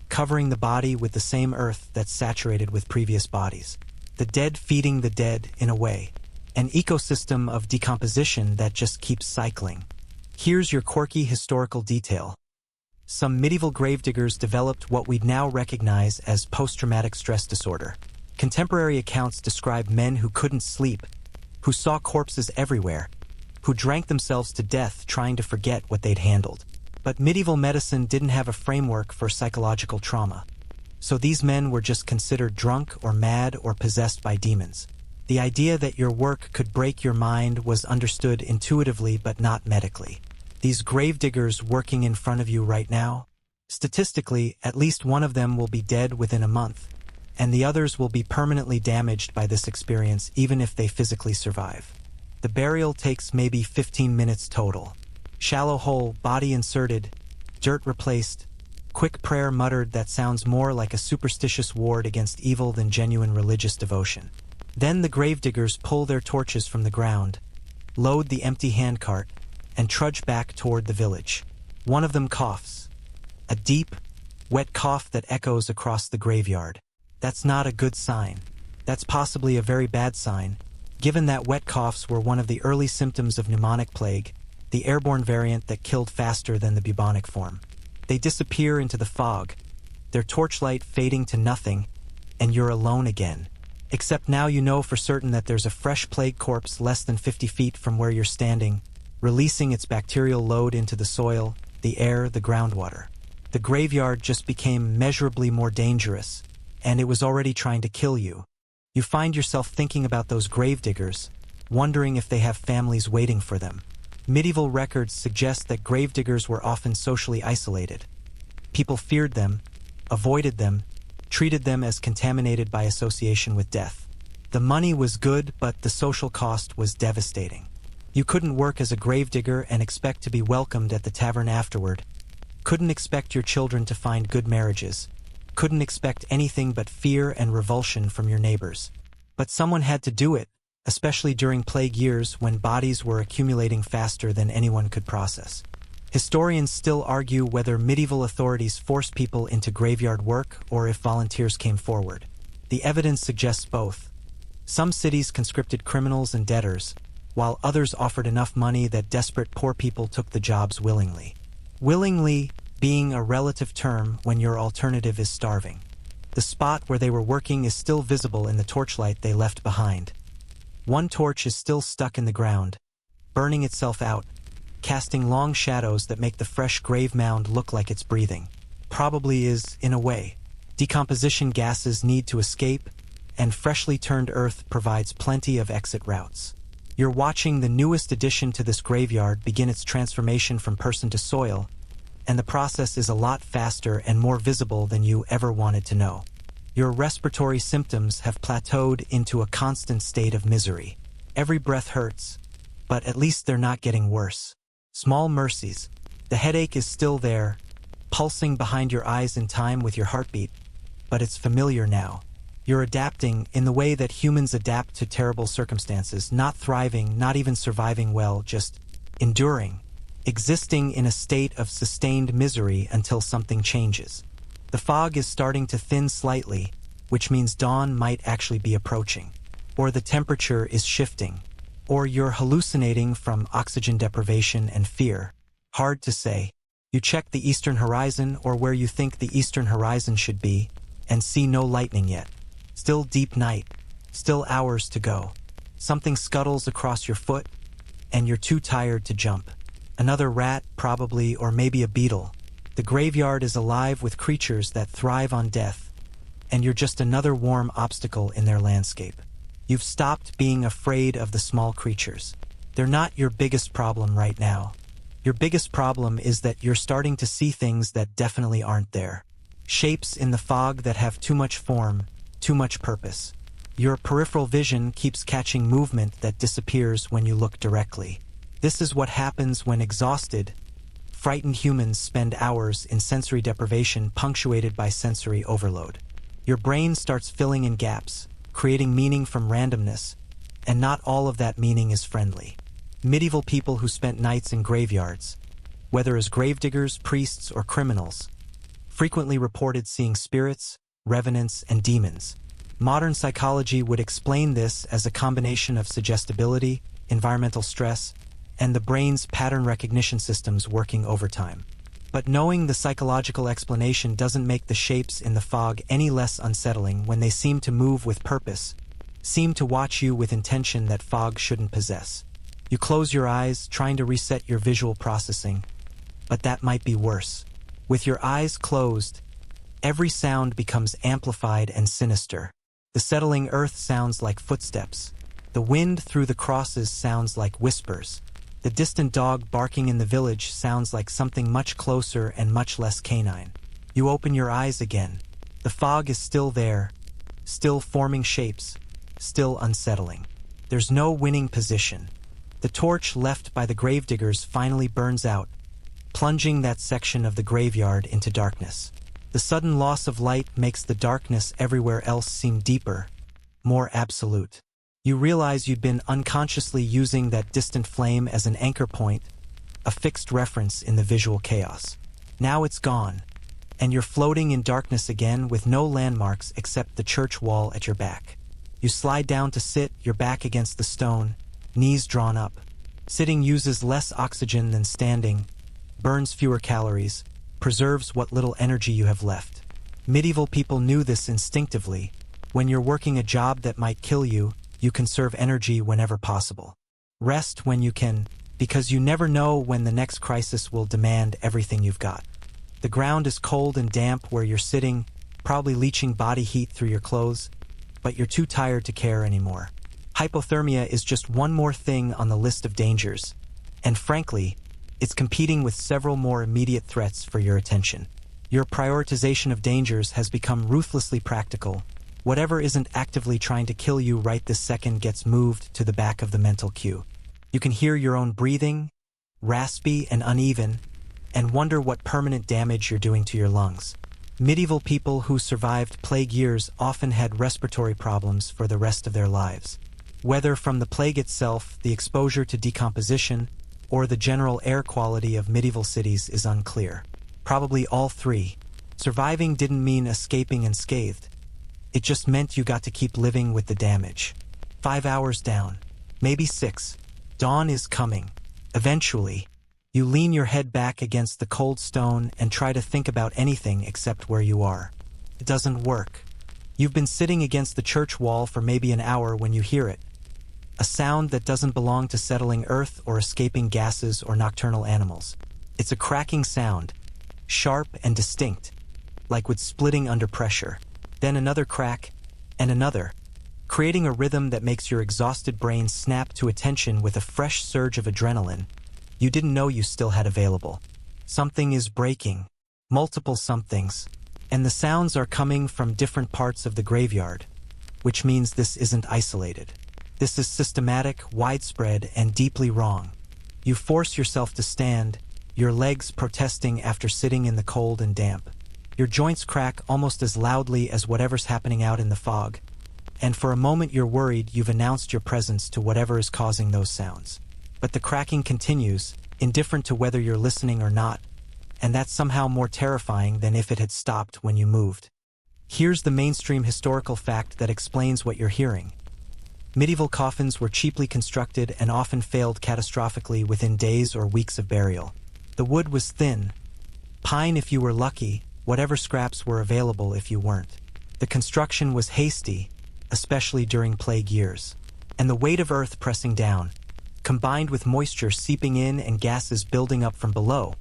covering the body with the same earth that's saturated with previous bodies. The dead feeding the dead, in a way. An ecosystem of decomposition that just keeps cycling. Here's your quirky historical detail. Some medieval gravediggers developed what we'd now recognize as post-traumatic stress disorder. Contemporary accounts describe men who couldn't sleep, who saw corpses everywhere, who drank themselves to death trying to forget what they'd handled. But medieval medicine didn't have a framework for psychological trauma. So these men were just considered drunk or mad or possessed by demons. The idea that your work could break your mind was understood intuitively but not medically. These gravediggers working in front of you right now, statistically, at least one of them will be dead within a month, and the others will be permanently damaged by this experience even if they physically survive. The burial takes maybe 15 minutes total. Shallow hole, body inserted, dirt replaced, quick prayer muttered that sounds more like a superstitious ward against evil than genuine religious devotion. Then the gravediggers pull their torches from the ground, load the empty handcart, and trudge back toward the village. One of them coughs. A deep, wet cough that echoes across the graveyard. That's not a good sign. That's possibly a very bad sign, given that wet coughs were one of the early symptoms of pneumonic plague, the airborne variant that killed faster than the bubonic form. They disappear into the fog, their torchlight fading to nothing, and you're alone again. Except now you know for certain that there's a fresh plague corpse less than 50 feet from where you're standing, releasing its bacterial load into the soil, the air, the groundwater. The graveyard just became measurably more dangerous, and it was already trying to kill you. You find yourself thinking about those gravediggers, wondering if they have families waiting for them. Medieval records suggest that gravediggers were often socially isolated. People feared them, avoided them, treated them as contaminated by association with death. The money was good, but the social cost was devastating. You couldn't work as a gravedigger and expect to be welcomed at the tavern afterward. Couldn't expect your children to find good marriages. Couldn't expect anything but fear and revulsion from your neighbors. But someone had to do it, especially during plague years when bodies were accumulating faster than anyone could process. Historians still argue whether medieval authorities forced people into graveyard work or if volunteers came forward. The evidence suggests both. Some cities conscripted criminals and debtors, while others offered enough money that desperate poor people took the jobs willingly. Willingly being a relative term when your alternative is starving. The spot where they were working is still visible in the torchlight they left behind. One torch is still stuck in the ground, burning itself out, casting long shadows that make the fresh grave mound look like it's breathing. Probably is, in a way. Decomposition gases need to escape, and freshly turned earth provides plenty of exit routes. You're watching the newest addition to this graveyard begin its transformation from person to soil, and the process is a lot faster and more visible than you ever wanted to know. Your respiratory symptoms have plateaued into a constant state of misery. Every breath hurts, but at least they're not getting worse. Small mercies. The headache is still there, pulsing behind your eyes in time with your heartbeat, but it's familiar now. You're adapting in the way that humans adapt to terrible circumstances, not thriving, not even surviving well, just enduring, existing in a state of sustained misery until something changes. The fog is starting to thin slightly, which means dawn might actually be approaching. Or the temperature is shifting. Or you're hallucinating from oxygen deprivation and fear. Hard to say. You check the eastern horizon, or where you think the eastern horizon should be, and see no lightning yet. Still deep night. Still hours to go. Something scuttles across your foot, and you're too tired to jump. Another rat, probably, or maybe a beetle. The graveyard is alive with creatures that thrive on death, and you're just another warm obstacle in their landscape. You've stopped being afraid of the small creatures. They're not your biggest problem right now. Your biggest problem is that you're starting to see things that definitely aren't there. Shapes in the fog that have too much form, too much purpose. Your peripheral vision keeps catching movement that disappears when you look directly. This is what happens when exhausted, frightened humans spend hours in sensory deprivation punctuated by sensory overload. Your brain starts filling in gaps, creating meaning from randomness, and not all of that meaning is friendly. Medieval people who spent nights in graveyards, whether as gravediggers, priests, or criminals, frequently reported seeing spirits, revenants, and demons. Modern psychology would explain this as a combination of suggestibility, environmental stress, and the brain's pattern recognition systems working overtime. But knowing the psychological explanation doesn't make the shapes in the fog any less unsettling when they seem to move with purpose, seem to watch you with intention that fog shouldn't possess. You close your eyes, trying to reset your visual processing, but that might be worse. With your eyes closed, every sound becomes amplified and sinister. The settling earth sounds like footsteps. The wind through the crosses sounds like whispers. The distant dog barking in the village sounds like something much closer and much less canine. You open your eyes again. The fog is still there, still forming shapes, still unsettling. There's no winning position. The torch left by the gravediggers finally burns out, plunging that section of the graveyard into darkness. The sudden loss of light makes the darkness everywhere else seem deeper, more absolute. You realize you'd been unconsciously using that distant flame as an anchor point, a fixed reference in the visual chaos. Now it's gone, and you're floating in darkness again with no landmarks except the church wall at your back. You slide down to sit, your back against the stone, knees drawn up. Sitting uses less oxygen than standing, burns fewer calories, preserves what little energy you have left. Medieval people knew this instinctively. When you're working a job that might kill you, you conserve energy whenever possible. Rest when you can, because you never know when the next crisis will demand everything you've got. The ground is cold and damp where you're sitting, probably leaching body heat through your clothes, but you're too tired to care anymore. Hypothermia is just one more thing on the list of dangers, and frankly, it's competing with several more immediate threats for your attention. Your prioritization of dangers has become ruthlessly practical. Whatever isn't actively trying to kill you right this second gets moved to the back of the mental queue. You can hear your own breathing, raspy and uneven, and wonder what permanent damage you're doing to your lungs. Medieval people who survived plague years often had respiratory problems for the rest of their lives. Whether from the plague itself, the exposure to decomposition, or the general air quality of medieval cities is unclear. Probably all three. Surviving didn't mean escaping unscathed. It just meant you got to keep living with the damage. 5 hours down, maybe 6. Dawn is coming. Eventually, you lean your head back against the cold stone and try to think about anything except where you are. It doesn't work. You've been sitting against the church wall for maybe an hour when you hear it. A sound that doesn't belong to settling earth or escaping gases or nocturnal animals. It's a cracking sound, sharp and distinct, like wood splitting under pressure. Then another crack, and another, creating a rhythm that makes your exhausted brain snap to attention with a fresh surge of adrenaline you didn't know you still had available. Something is breaking. Multiple somethings. And the sounds are coming from different parts of the graveyard, which means this isn't isolated. This is systematic, widespread, and deeply wrong. You force yourself to stand, your legs protesting after sitting in the cold and damp. Your joints crack almost as loudly as whatever's happening out in the fog. And for a moment you're worried you've announced your presence to whatever is causing those sounds. But the cracking continues, indifferent to whether you're listening or not, and that's somehow more terrifying than if it had stopped when you moved. Here's the mainstream historical fact that explains what you're hearing. Medieval coffins were cheaply constructed and often failed catastrophically within days or weeks of burial. The wood was thin. Pine if you were lucky, whatever scraps were available if you weren't. The construction was hasty, especially during plague years. And the weight of earth pressing down, combined with moisture seeping in and gases building up from below,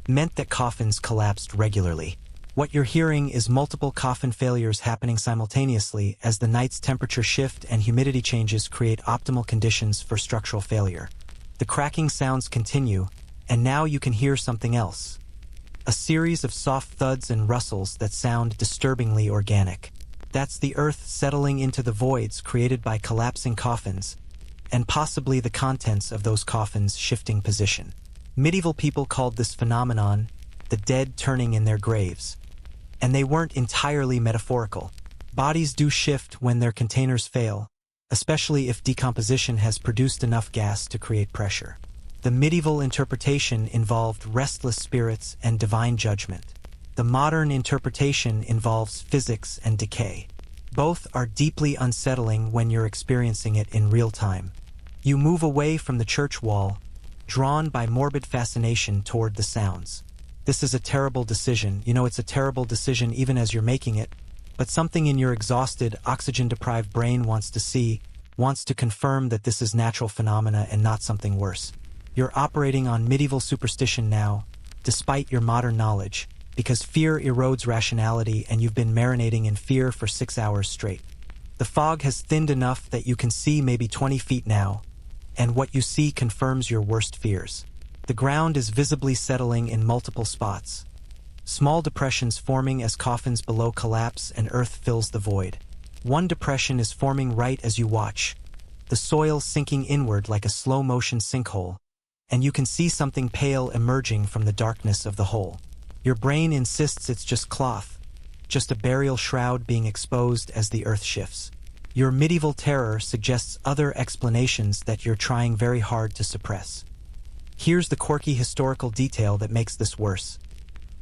meant that coffins collapsed regularly. What you're hearing is multiple coffin failures happening simultaneously as the night's temperature shift and humidity changes create optimal conditions for structural failure. The cracking sounds continue, and now you can hear something else. A series of soft thuds and rustles that sound disturbingly organic. That's the earth settling into the voids created by collapsing coffins, and possibly the contents of those coffins shifting position. Medieval people called this phenomenon the dead turning in their graves. And they weren't entirely metaphorical. Bodies do shift when their containers fail, especially if decomposition has produced enough gas to create pressure. The medieval interpretation involved restless spirits and divine judgment. The modern interpretation involves physics and decay. Both are deeply unsettling when you're experiencing it in real time. You move away from the church wall, drawn by morbid fascination toward the sounds. This is a terrible decision. You know it's a terrible decision even as you're making it, but something in your exhausted, oxygen-deprived brain wants to confirm that this is natural phenomena and not something worse. You're operating on medieval superstition now, despite your modern knowledge, because fear erodes rationality and you've been marinating in fear for 6 hours straight. The fog has thinned enough that you can see maybe 20 feet now, and what you see confirms your worst fears. The ground is visibly settling in multiple spots. Small depressions forming as coffins below collapse and earth fills the void. One depression is forming right as you watch, the soil sinking inward like a slow-motion sinkhole, and you can see something pale emerging from the darkness of the hole. Your brain insists it's just cloth, just a burial shroud being exposed as the earth shifts. Your medieval terror suggests other explanations that you're trying very hard to suppress. Here's the quirky historical detail that makes this worse.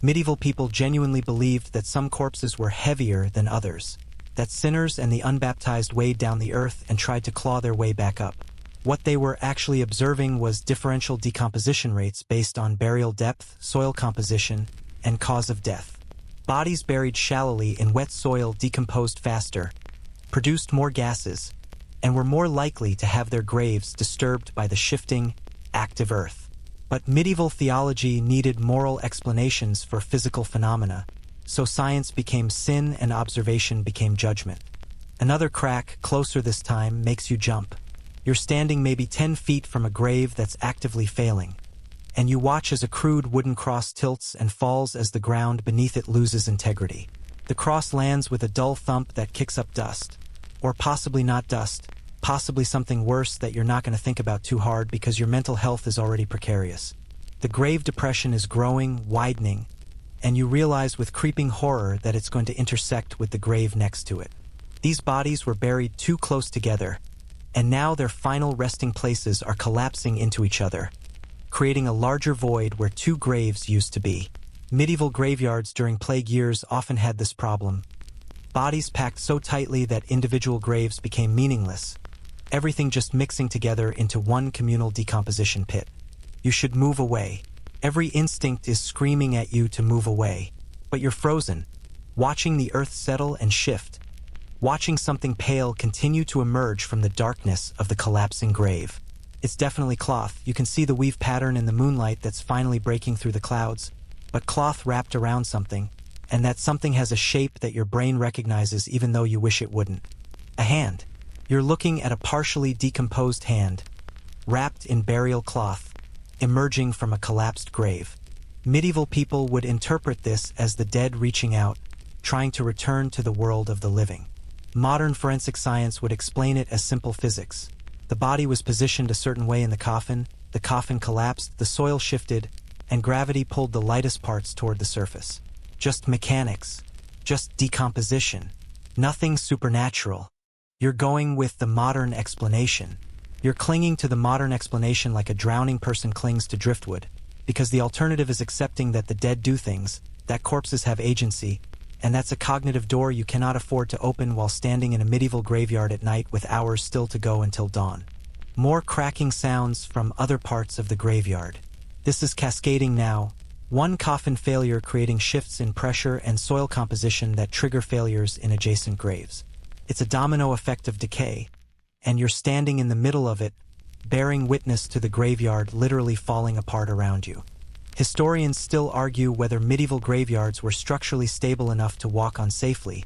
Medieval people genuinely believed that some corpses were heavier than others, that sinners and the unbaptized weighed down the earth and tried to claw their way back up. What they were actually observing was differential decomposition rates based on burial depth, soil composition, and cause of death. Bodies buried shallowly in wet soil decomposed faster, produced more gases, and were more likely to have their graves disturbed by the shifting, active earth. But medieval theology needed moral explanations for physical phenomena, so science became sin and observation became judgment. Another crack, closer this time, makes you jump. You're standing maybe 10 feet from a grave that's actively failing, and you watch as a crude wooden cross tilts and falls as the ground beneath it loses integrity. The cross lands with a dull thump that kicks up dust, or possibly not dust, possibly something worse that you're not going to think about too hard because your mental health is already precarious. The grave depression is growing, widening, and you realize with creeping horror that it's going to intersect with the grave next to it. These bodies were buried too close together, and now their final resting places are collapsing into each other, creating a larger void where two graves used to be. Medieval graveyards during plague years often had this problem. Bodies packed so tightly that individual graves became meaningless, everything just mixing together into one communal decomposition pit. You should move away. Every instinct is screaming at you to move away, but you're frozen, watching the earth settle and shift, watching something pale continue to emerge from the darkness of the collapsing grave. It's definitely cloth. You can see the weave pattern in the moonlight that's finally breaking through the clouds, but cloth wrapped around something, and that something has a shape that your brain recognizes even though you wish it wouldn't. A hand. You're looking at a partially decomposed hand, wrapped in burial cloth, emerging from a collapsed grave. Medieval people would interpret this as the dead reaching out, trying to return to the world of the living. Modern forensic science would explain it as simple physics. The body was positioned a certain way in the coffin collapsed, the soil shifted, and gravity pulled the lightest parts toward the surface. Just mechanics. Just decomposition. Nothing supernatural. You're going with the modern explanation. You're clinging to the modern explanation like a drowning person clings to driftwood, because the alternative is accepting that the dead do things, that corpses have agency, and that's a cognitive door you cannot afford to open while standing in a medieval graveyard at night with hours still to go until dawn. More cracking sounds from other parts of the graveyard. This is cascading now, one coffin failure creating shifts in pressure and soil composition that trigger failures in adjacent graves. It's a domino effect of decay, and you're standing in the middle of it, bearing witness to the graveyard literally falling apart around you. Historians still argue whether medieval graveyards were structurally stable enough to walk on safely,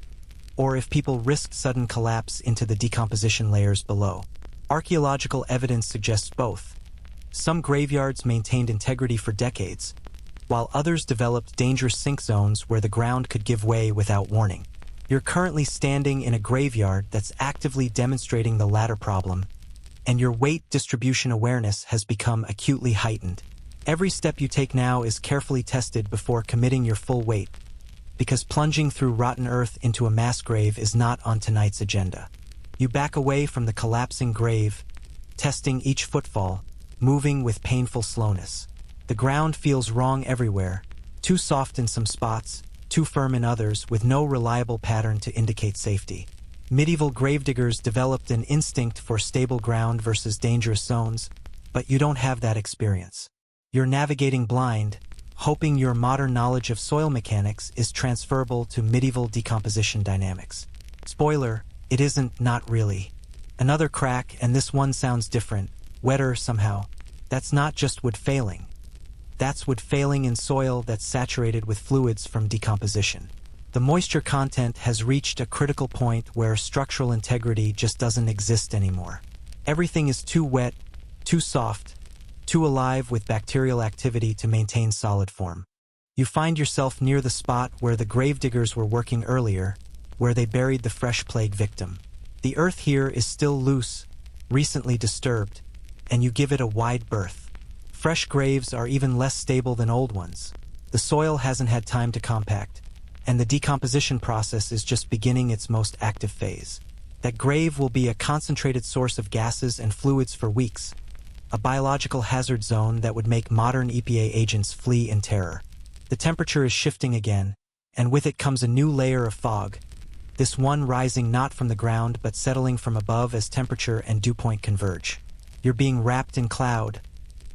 or if people risked sudden collapse into the decomposition layers below. Archaeological evidence suggests both. Some graveyards maintained integrity for decades, while others developed dangerous sink zones where the ground could give way without warning. You're currently standing in a graveyard that's actively demonstrating the latter problem, and your weight distribution awareness has become acutely heightened. Every step you take now is carefully tested before committing your full weight, because plunging through rotten earth into a mass grave is not on tonight's agenda. You back away from the collapsing grave, testing each footfall, moving with painful slowness. The ground feels wrong everywhere, too soft in some spots, too firm in others, with no reliable pattern to indicate safety. Medieval gravediggers developed an instinct for stable ground versus dangerous zones, but you don't have that experience. You're navigating blind, hoping your modern knowledge of soil mechanics is transferable to medieval decomposition dynamics. Spoiler, it isn't, not really. Another crack, and this one sounds different, wetter somehow. That's not just wood failing. That's wood failing in soil that's saturated with fluids from decomposition. The moisture content has reached a critical point where structural integrity just doesn't exist anymore. Everything is too wet, too soft, too alive with bacterial activity to maintain solid form. You find yourself near the spot where the gravediggers were working earlier, where they buried the fresh plague victim. The earth here is still loose, recently disturbed, and you give it a wide berth. Fresh graves are even less stable than old ones. The soil hasn't had time to compact, and the decomposition process is just beginning its most active phase. That grave will be a concentrated source of gases and fluids for weeks, a biological hazard zone that would make modern EPA agents flee in terror. The temperature is shifting again, and with it comes a new layer of fog, this one rising not from the ground but settling from above as temperature and dew point converge. You're being wrapped in cloud,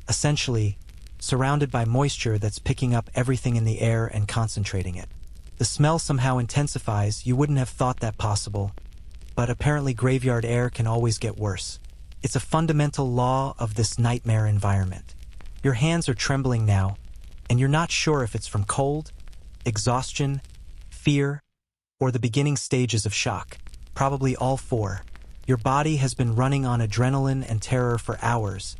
essentially, surrounded by moisture that's picking up everything in the air and concentrating it. The smell somehow intensifies. You wouldn't have thought that possible, but apparently graveyard air can always get worse. It's a fundamental law of this nightmare environment. Your hands are trembling now, and you're not sure if it's from cold, exhaustion, fear, or the beginning stages of shock. Probably all four. Your body has been running on adrenaline and terror for hours,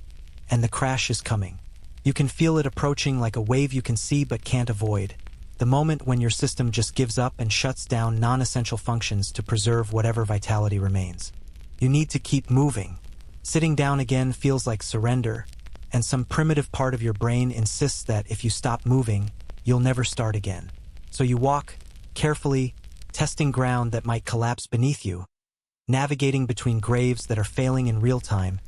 and the crash is coming. You can feel it approaching like a wave you can see but can't avoid. The moment when your system just gives up and shuts down non-essential functions to preserve whatever vitality remains. You need to keep moving. Sitting down again feels like surrender, and some primitive part of your brain insists that if you stop moving, you'll never start again. So you walk, carefully, testing ground that might collapse beneath you, navigating between graves that are failing in real time,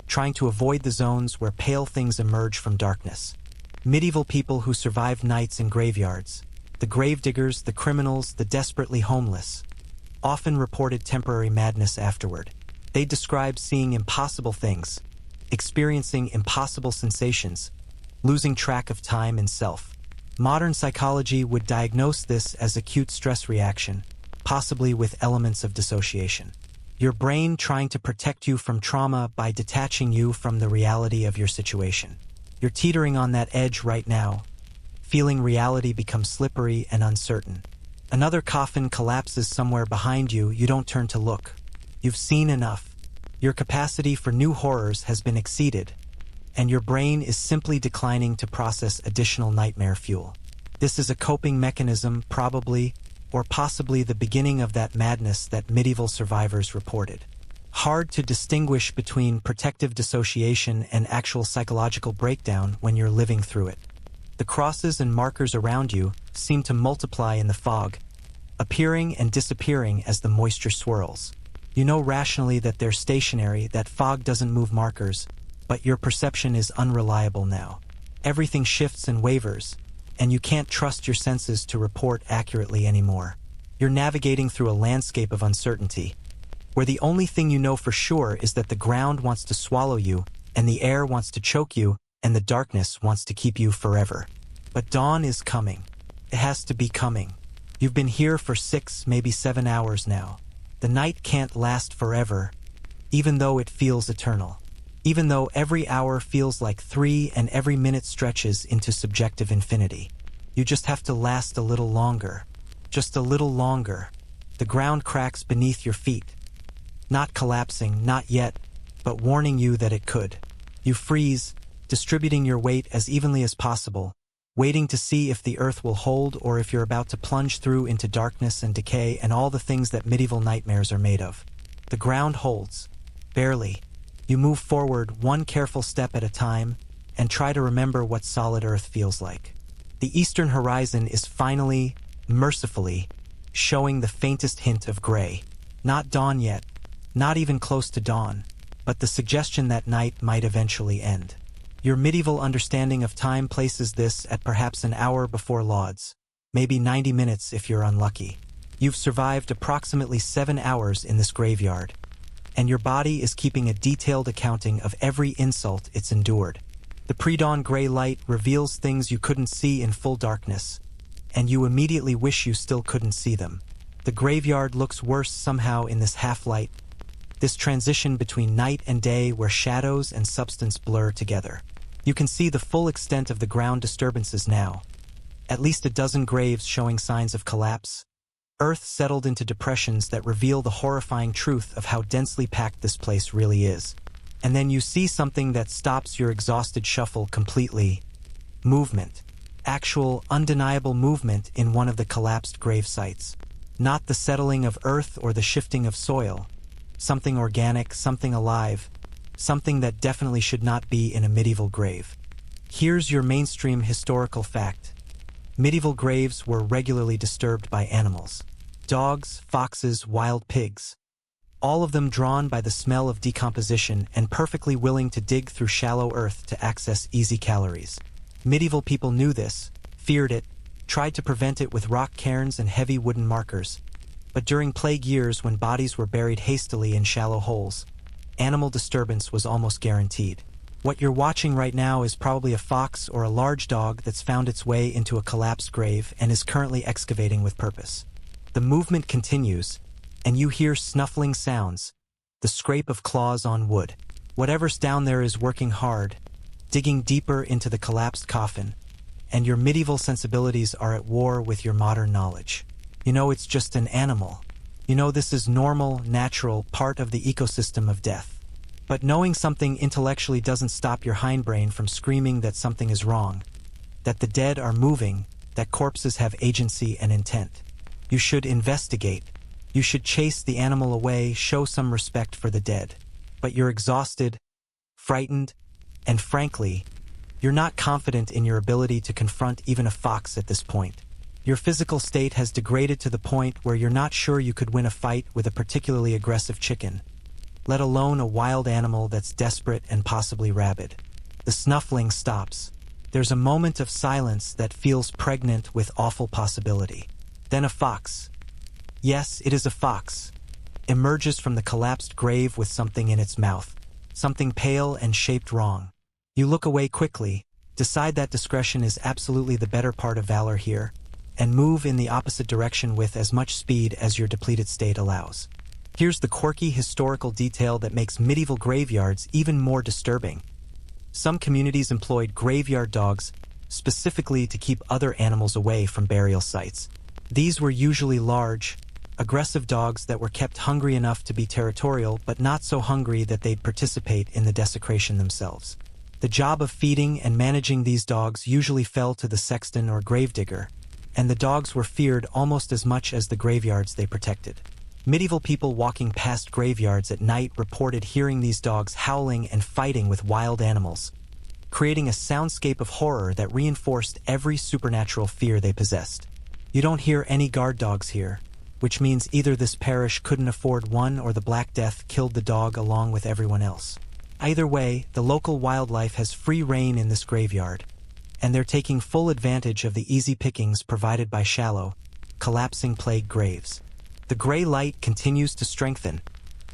trying to avoid the zones where pale things emerge from darkness. Medieval people who survived nights in graveyards, the gravediggers, the criminals, the desperately homeless, often reported temporary madness afterward. They described seeing impossible things, experiencing impossible sensations, losing track of time and self. Modern psychology would diagnose this as acute stress reaction, possibly with elements of dissociation. Your brain trying to protect you from trauma by detaching you from the reality of your situation. You're teetering on that edge right now, feeling reality become slippery and uncertain. Another coffin collapses somewhere behind you. You don't turn to look. You've seen enough. Your capacity for new horrors has been exceeded, and your brain is simply declining to process additional nightmare fuel. This is a coping mechanism, probably, or possibly the beginning of that madness that medieval survivors reported. Hard to distinguish between protective dissociation and actual psychological breakdown when you're living through it. The crosses and markers around you seem to multiply in the fog, appearing and disappearing as the moisture swirls. You know rationally that they're stationary, that fog doesn't move markers, but your perception is unreliable now. Everything shifts and wavers, and you can't trust your senses to report accurately anymore. You're navigating through a landscape of uncertainty, where the only thing you know for sure is that the ground wants to swallow you, and the air wants to choke you, and the darkness wants to keep you forever. But dawn is coming. It has to be coming. You've been here for 6, maybe 7 hours now. The night can't last forever, even though it feels eternal. Even though every hour feels like 3 and every minute stretches into subjective infinity. You just have to last a little longer. Just a little longer. The ground cracks beneath your feet. Not collapsing, not yet, but warning you that it could. You freeze, distributing your weight as evenly as possible, waiting to see if the earth will hold or if you're about to plunge through into darkness and decay and all the things that medieval nightmares are made of. The ground holds. Barely. You move forward one careful step at a time and try to remember what solid earth feels like. The eastern horizon is finally, mercifully, showing the faintest hint of gray. Not dawn yet, not even close to dawn, but the suggestion that night might eventually end. Your medieval understanding of time places this at perhaps an hour before lauds, maybe 90 minutes if you're unlucky. You've survived approximately 7 hours in this graveyard, and your body is keeping a detailed accounting of every insult it's endured. The pre-dawn gray light reveals things you couldn't see in full darkness, and you immediately wish you still couldn't see them. The graveyard looks worse somehow in this half-light, this transition between night and day where shadows and substance blur together. You can see the full extent of the ground disturbances now. At least a dozen graves showing signs of collapse. Earth settled into depressions that reveal the horrifying truth of how densely packed this place really is. And then you see something that stops your exhausted shuffle completely. Movement. Actual, undeniable movement in one of the collapsed grave sites. Not the settling of earth or the shifting of soil. Something organic, something alive. Something that definitely should not be in a medieval grave. Here's your mainstream historical fact. Medieval graves were regularly disturbed by animals. Dogs, foxes, wild pigs. All of them drawn by the smell of decomposition and perfectly willing to dig through shallow earth to access easy calories. Medieval people knew this, feared it, tried to prevent it with rock cairns and heavy wooden markers. But during plague years when bodies were buried hastily in shallow holes, animal disturbance was almost guaranteed. What you're watching right now is probably a fox or a large dog that's found its way into a collapsed grave and is currently excavating with purpose. The movement continues, and you hear snuffling sounds, the scrape of claws on wood. Whatever's down there is working hard, digging deeper into the collapsed coffin, and your medieval sensibilities are at war with your modern knowledge. You know it's just an animal. You know this is normal, natural, part of the ecosystem of death. But knowing something intellectually doesn't stop your hindbrain from screaming that something is wrong, that the dead are moving, that corpses have agency and intent. You should investigate. You should chase the animal away, show some respect for the dead. But you're exhausted, frightened, and frankly, you're not confident in your ability to confront even a fox at this point. Your physical state has degraded to the point where you're not sure you could win a fight with a particularly aggressive chicken, let alone a wild animal that's desperate and possibly rabid. The snuffling stops. There's a moment of silence that feels pregnant with awful possibility. Then a fox. Yes, it is a fox. Emerges from the collapsed grave with something in its mouth. Something pale and shaped wrong. You look away quickly, decide that discretion is absolutely the better part of valor here, and move in the opposite direction with as much speed as your depleted state allows. Here's the quirky historical detail that makes medieval graveyards even more disturbing. Some communities employed graveyard dogs specifically to keep other animals away from burial sites. These were usually large, aggressive dogs that were kept hungry enough to be territorial but not so hungry that they'd participate in the desecration themselves. The job of feeding and managing these dogs usually fell to the sexton or gravedigger, and the dogs were feared almost as much as the graveyards they protected. Medieval people walking past graveyards at night reported hearing these dogs howling and fighting with wild animals, creating a soundscape of horror that reinforced every supernatural fear they possessed. You don't hear any guard dogs here, which means either this parish couldn't afford one or the Black Death killed the dog along with everyone else. Either way, the local wildlife has free rein in this graveyard, and they're taking full advantage of the easy pickings provided by shallow, collapsing plague graves. The gray light continues to strengthen,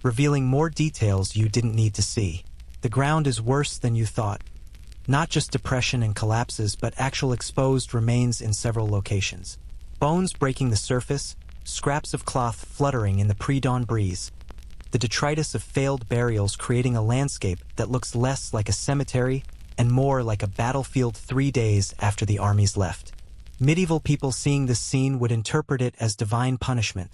revealing more details you didn't need to see. The ground is worse than you thought. Not just depression and collapses, but actual exposed remains in several locations. Bones breaking the surface, scraps of cloth fluttering in the pre-dawn breeze. The detritus of failed burials creating a landscape that looks less like a cemetery and more like a battlefield 3 days after the armies left. Medieval people seeing this scene would interpret it as divine punishment,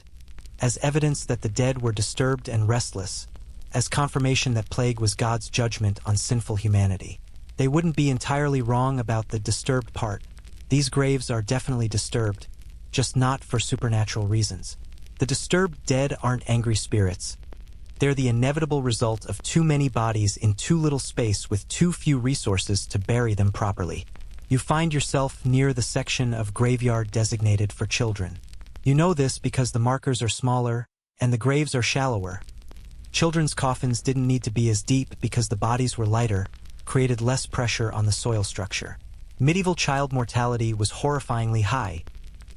as evidence that the dead were disturbed and restless, as confirmation that plague was God's judgment on sinful humanity. They wouldn't be entirely wrong about the disturbed part. These graves are definitely disturbed, just not for supernatural reasons. The disturbed dead aren't angry spirits. They're the inevitable result of too many bodies in too little space with too few resources to bury them properly. You find yourself near the section of graveyard designated for children. You know this because the markers are smaller and the graves are shallower. Children's coffins didn't need to be as deep because the bodies were lighter, created less pressure on the soil structure. Medieval child mortality was horrifyingly high,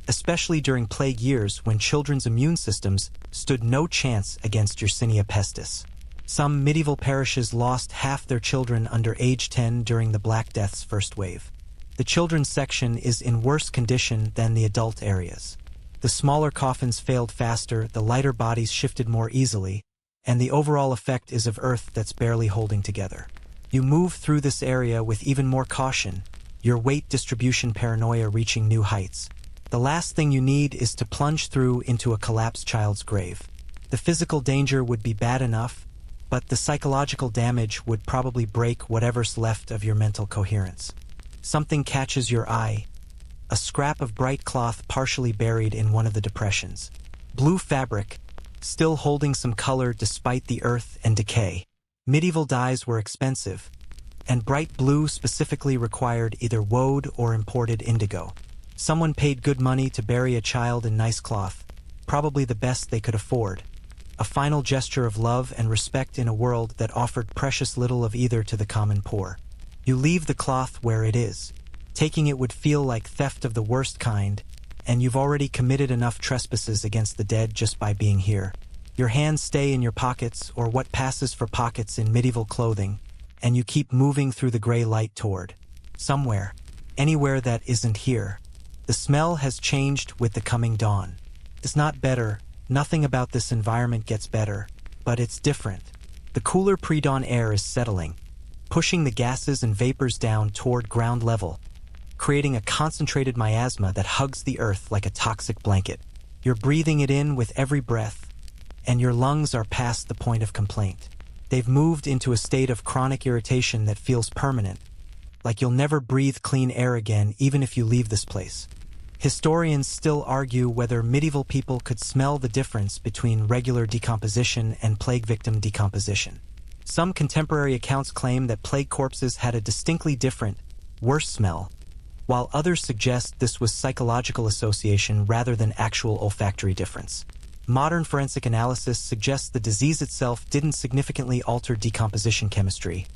especially during plague years when children's immune systems stood no chance against Yersinia pestis. Some medieval parishes lost half their children under age 10 during the Black Death's first wave. The children's section is in worse condition than the adult areas. The smaller coffins failed faster, the lighter bodies shifted more easily, and the overall effect is of earth that's barely holding together. You move through this area with even more caution, your weight distribution paranoia reaching new heights. The last thing you need is to plunge through into a collapsed child's grave. The physical danger would be bad enough, but the psychological damage would probably break whatever's left of your mental coherence. Something catches your eye, a scrap of bright cloth partially buried in one of the depressions. Blue fabric, still holding some color despite the earth and decay. Medieval dyes were expensive, and bright blue specifically required either woad or imported indigo. Someone paid good money to bury a child in nice cloth, probably the best they could afford. A final gesture of love and respect in a world that offered precious little of either to the common poor. You leave the cloth where it is. Taking it would feel like theft of the worst kind, and you've already committed enough trespasses against the dead just by being here. Your hands stay in your pockets, or what passes for pockets in medieval clothing, and you keep moving through the gray light toward somewhere, anywhere that isn't here. The smell has changed with the coming dawn. It's not better, nothing about this environment gets better, but it's different. The cooler pre-dawn air is settling, pushing the gases and vapors down toward ground level, creating a concentrated miasma that hugs the earth like a toxic blanket. You're breathing it in with every breath, and your lungs are past the point of complaint. They've moved into a state of chronic irritation that feels permanent, like you'll never breathe clean air again even if you leave this place. Historians still argue whether medieval people could smell the difference between regular decomposition and plague victim decomposition. Some contemporary accounts claim that plague corpses had a distinctly different, worse smell, while others suggest this was psychological association rather than actual olfactory difference. Modern forensic analysis suggests the disease itself didn't significantly alter decomposition chemistry,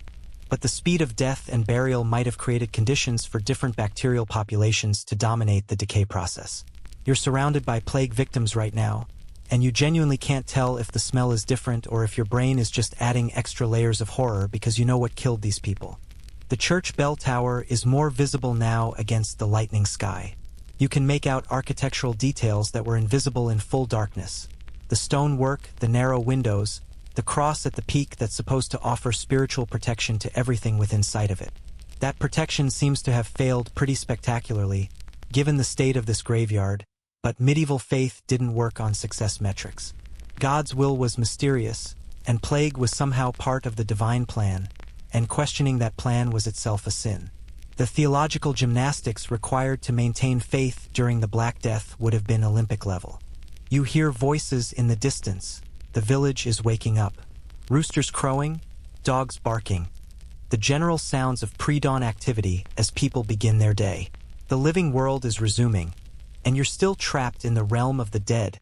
but the speed of death and burial might have created conditions for different bacterial populations to dominate the decay process. You're surrounded by plague victims right now, and you genuinely can't tell if the smell is different or if your brain is just adding extra layers of horror because you know what killed these people. The church bell tower is more visible now against the lightning sky. You can make out architectural details that were invisible in full darkness. The stonework, the narrow windows, the cross at the peak that's supposed to offer spiritual protection to everything within sight of it. That protection seems to have failed pretty spectacularly, given the state of this graveyard, but medieval faith didn't work on success metrics. God's will was mysterious, and plague was somehow part of the divine plan, and questioning that plan was itself a sin. The theological gymnastics required to maintain faith during the Black Death would have been Olympic level. You hear voices in the distance. The village is waking up. Roosters crowing, dogs barking. The general sounds of pre-dawn activity as people begin their day. The living world is resuming, and you're still trapped in the realm of the dead,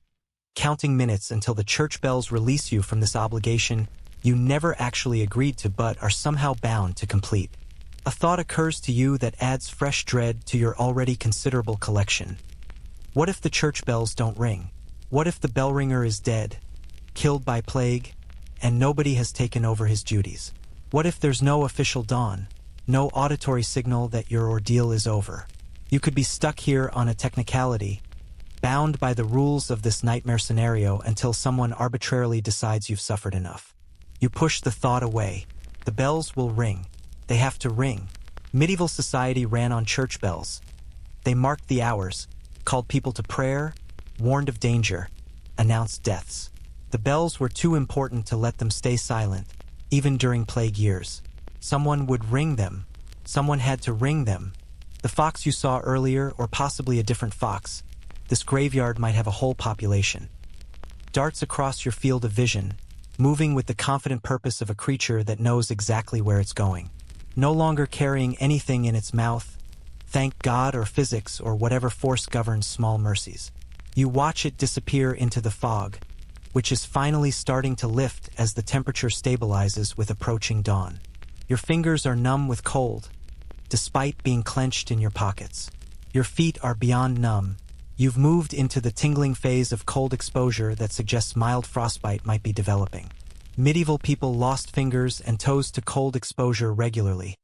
counting minutes until the church bells release you from this obligation you never actually agreed to but are somehow bound to complete. A thought occurs to you that adds fresh dread to your already considerable collection. What if the church bells don't ring? What if the bell ringer is dead, killed by plague, and nobody has taken over his duties? What if there's no official dawn, no auditory signal that your ordeal is over? You could be stuck here on a technicality, bound by the rules of this nightmare scenario until someone arbitrarily decides you've suffered enough. You push the thought away. The bells will ring. They have to ring. Medieval society ran on church bells. They marked the hours, called people to prayer, warned of danger, announced deaths. The bells were too important to let them stay silent, even during plague years. Someone would ring them. Someone had to ring them. The fox you saw earlier, or possibly a different fox. This graveyard might have a whole population. Darts across your field of vision, moving with the confident purpose of a creature that knows exactly where it's going. No longer carrying anything in its mouth, thank God or physics or whatever force governs small mercies. You watch it disappear into the fog, which is finally starting to lift as the temperature stabilizes with approaching dawn. Your fingers are numb with cold, despite being clenched in your pockets. Your feet are beyond numb. You've moved into the tingling phase of cold exposure that suggests mild frostbite might be developing. Medieval people lost fingers and toes to cold exposure regularly,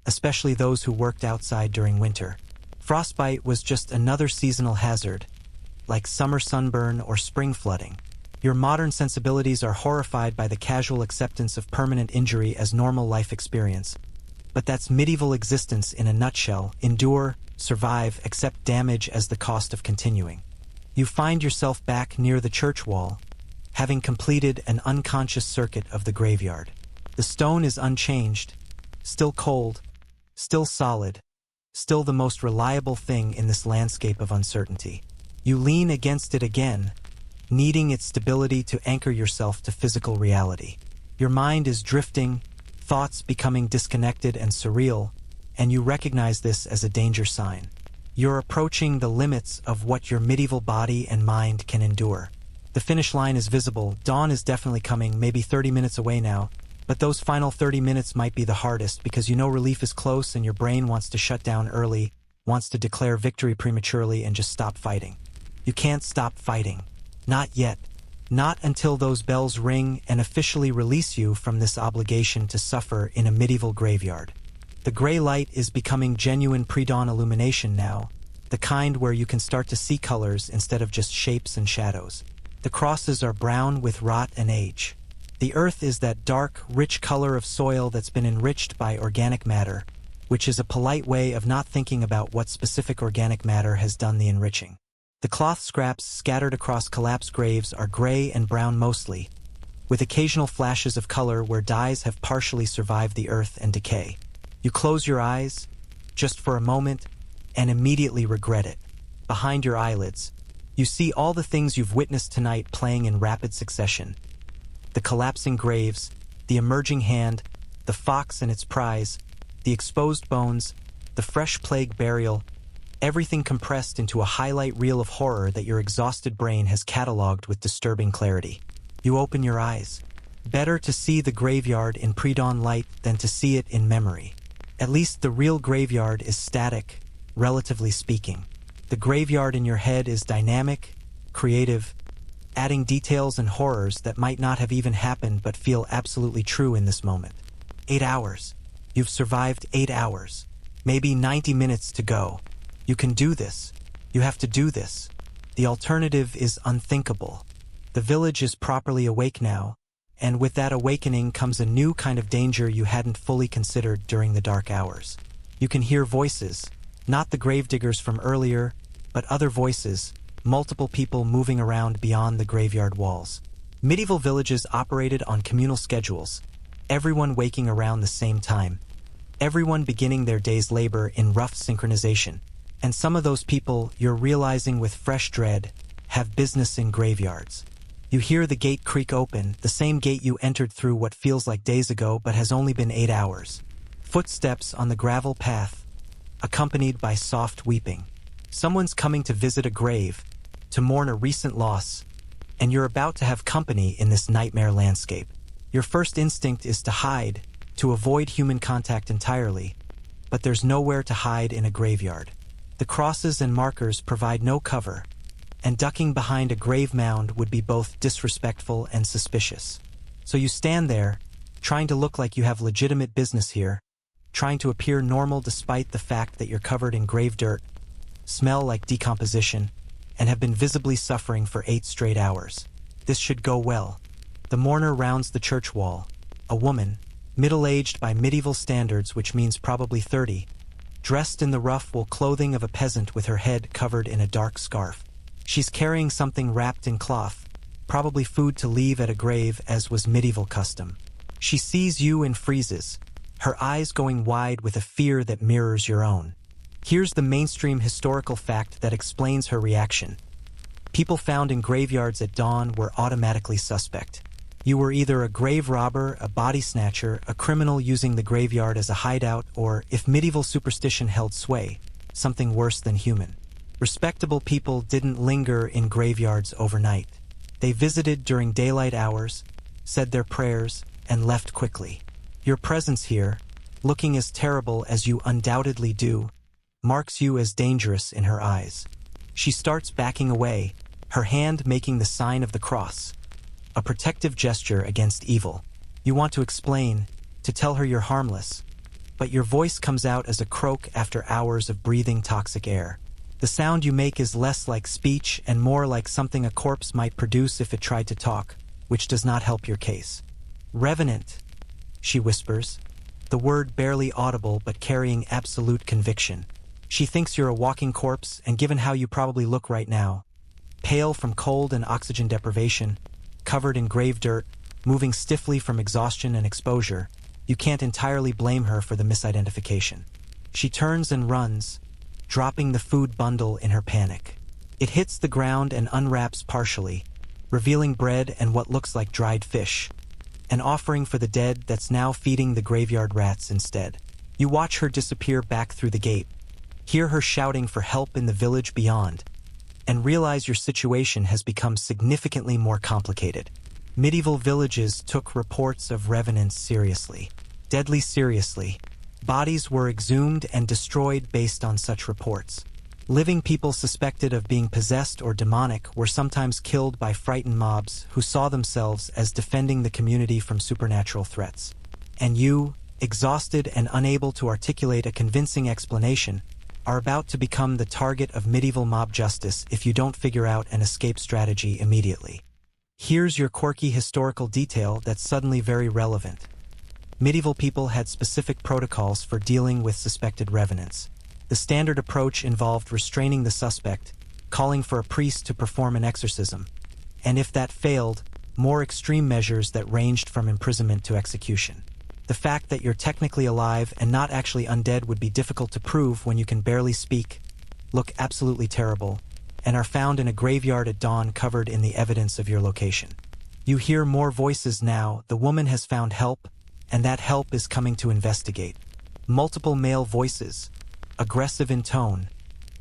especially those who worked outside during winter. Frostbite was just another seasonal hazard, like summer sunburn or spring flooding. Your modern sensibilities are horrified by the casual acceptance of permanent injury as normal life experience. But that's medieval existence in a nutshell: endure, survive, accept damage as the cost of continuing. You find yourself back near the church wall, having completed an unconscious circuit of the graveyard. The stone is unchanged, still cold, still solid, still the most reliable thing in this landscape of uncertainty. You lean against it again, needing its stability to anchor yourself to physical reality. Your mind is drifting, thoughts becoming disconnected and surreal, and you recognize this as a danger sign. You're approaching the limits of what your medieval body and mind can endure. The finish line is visible. Dawn is definitely coming, maybe 30 minutes away now, but those final 30 minutes might be the hardest because you know relief is close and your brain wants to shut down early, wants to declare victory prematurely and just stop fighting. You can't stop fighting. Not yet. Not until those bells ring and officially release you from this obligation to suffer in a medieval graveyard. The gray light is becoming genuine pre-dawn illumination now, the kind where you can start to see colors instead of just shapes and shadows. The crosses are brown with rot and age. The earth is that dark, rich color of soil that's been enriched by organic matter, which is a polite way of not thinking about what specific organic matter has done the enriching. The cloth scraps scattered across collapsed graves are gray and brown mostly, with occasional flashes of color where dyes have partially survived the earth and decay. You close your eyes, just for a moment, and immediately regret it. Behind your eyelids, you see all the things you've witnessed tonight playing in rapid succession. The collapsing graves, the emerging hand, the fox and its prize, the exposed bones, the fresh plague burial, everything compressed into a highlight reel of horror that your exhausted brain has cataloged with disturbing clarity. You open your eyes. Better to see the graveyard in pre-dawn light than to see it in memory. At least the real graveyard is static, relatively speaking. The graveyard in your head is dynamic, creative, adding details and horrors that might not have even happened but feel absolutely true in this moment. 8 hours. You've survived 8 hours. Maybe 90 minutes to go. You can do this. You have to do this. The alternative is unthinkable. The village is properly awake now, and with that awakening comes a new kind of danger you hadn't fully considered during the dark hours. You can hear voices, not the gravediggers from earlier, but other voices, multiple people moving around beyond the graveyard walls. Medieval villages operated on communal schedules. everyone waking around the same time, everyone beginning their day's labor in rough synchronization. And some of those people, you're realizing with fresh dread, have business in graveyards. You hear the gate creak open, the same gate you entered through what feels like days ago but has only been 8 hours. Footsteps on the gravel path, accompanied by soft weeping. Someone's coming to visit a grave, to mourn a recent loss, and you're about to have company in this nightmare landscape. Your first instinct is to hide, to avoid human contact entirely, but there's nowhere to hide in a graveyard. The crosses and markers provide no cover, and ducking behind a grave mound would be both disrespectful and suspicious. So you stand there, trying to look like you have legitimate business here, trying to appear normal despite the fact that you're covered in grave dirt, smell like decomposition, and have been visibly suffering for 8 straight hours. This should go well. The mourner rounds the church wall, a woman, middle-aged by medieval standards, which means probably 30, dressed in the rough wool clothing of a peasant with her head covered in a dark scarf. She's carrying something wrapped in cloth, probably food to leave at a grave as was medieval custom. She sees you and freezes, her eyes going wide with a fear that mirrors your own. Here's the mainstream historical fact that explains her reaction. People found in graveyards at dawn were automatically suspect. You were either a grave robber, a body snatcher, a criminal using the graveyard as a hideout, or, if medieval superstition held sway, something worse than human. Respectable people didn't linger in graveyards overnight. They visited during daylight hours, said their prayers, and left quickly. Your presence here, looking as terrible as you undoubtedly do, marks you as dangerous in her eyes. She starts backing away, her hand making the sign of the cross, a protective gesture against evil. You want to explain, to tell her you're harmless, but your voice comes out as a croak after hours of breathing toxic air. The sound you make is less like speech and more like something a corpse might produce if it tried to talk, which does not help your case. "Revenant," she whispers, the word barely audible but carrying absolute conviction. She thinks you're a walking corpse, and given how you probably look right now, pale from cold and oxygen deprivation, covered in grave dirt, moving stiffly from exhaustion and exposure, you can't entirely blame her for the misidentification. She turns and runs, dropping the food bundle in her panic. It hits the ground and unwraps partially, revealing bread and what looks like dried fish, an offering for the dead that's now feeding the graveyard rats instead. You watch her disappear back through the gate, hear her shouting for help in the village beyond, and realize your situation has become significantly more complicated. Medieval villages took reports of revenants seriously, deadly seriously. Bodies were exhumed and destroyed based on such reports. Living people suspected of being possessed or demonic were sometimes killed by frightened mobs who saw themselves as defending the community from supernatural threats. And you, exhausted and unable to articulate a convincing explanation, are about to become the target of medieval mob justice if you don't figure out an escape strategy immediately. Here's your quirky historical detail that's suddenly very relevant. Medieval people had specific protocols for dealing with suspected revenants. The standard approach involved restraining the suspect, calling for a priest to perform an exorcism, and if that failed, more extreme measures that ranged from imprisonment to execution. The fact that you're technically alive and not actually undead would be difficult to prove when you can barely speak, look absolutely terrible, and are found in a graveyard at dawn covered in the evidence of your location. You hear more voices now. The woman has found help, and that help is coming to investigate. Multiple male voices, aggressive in tone,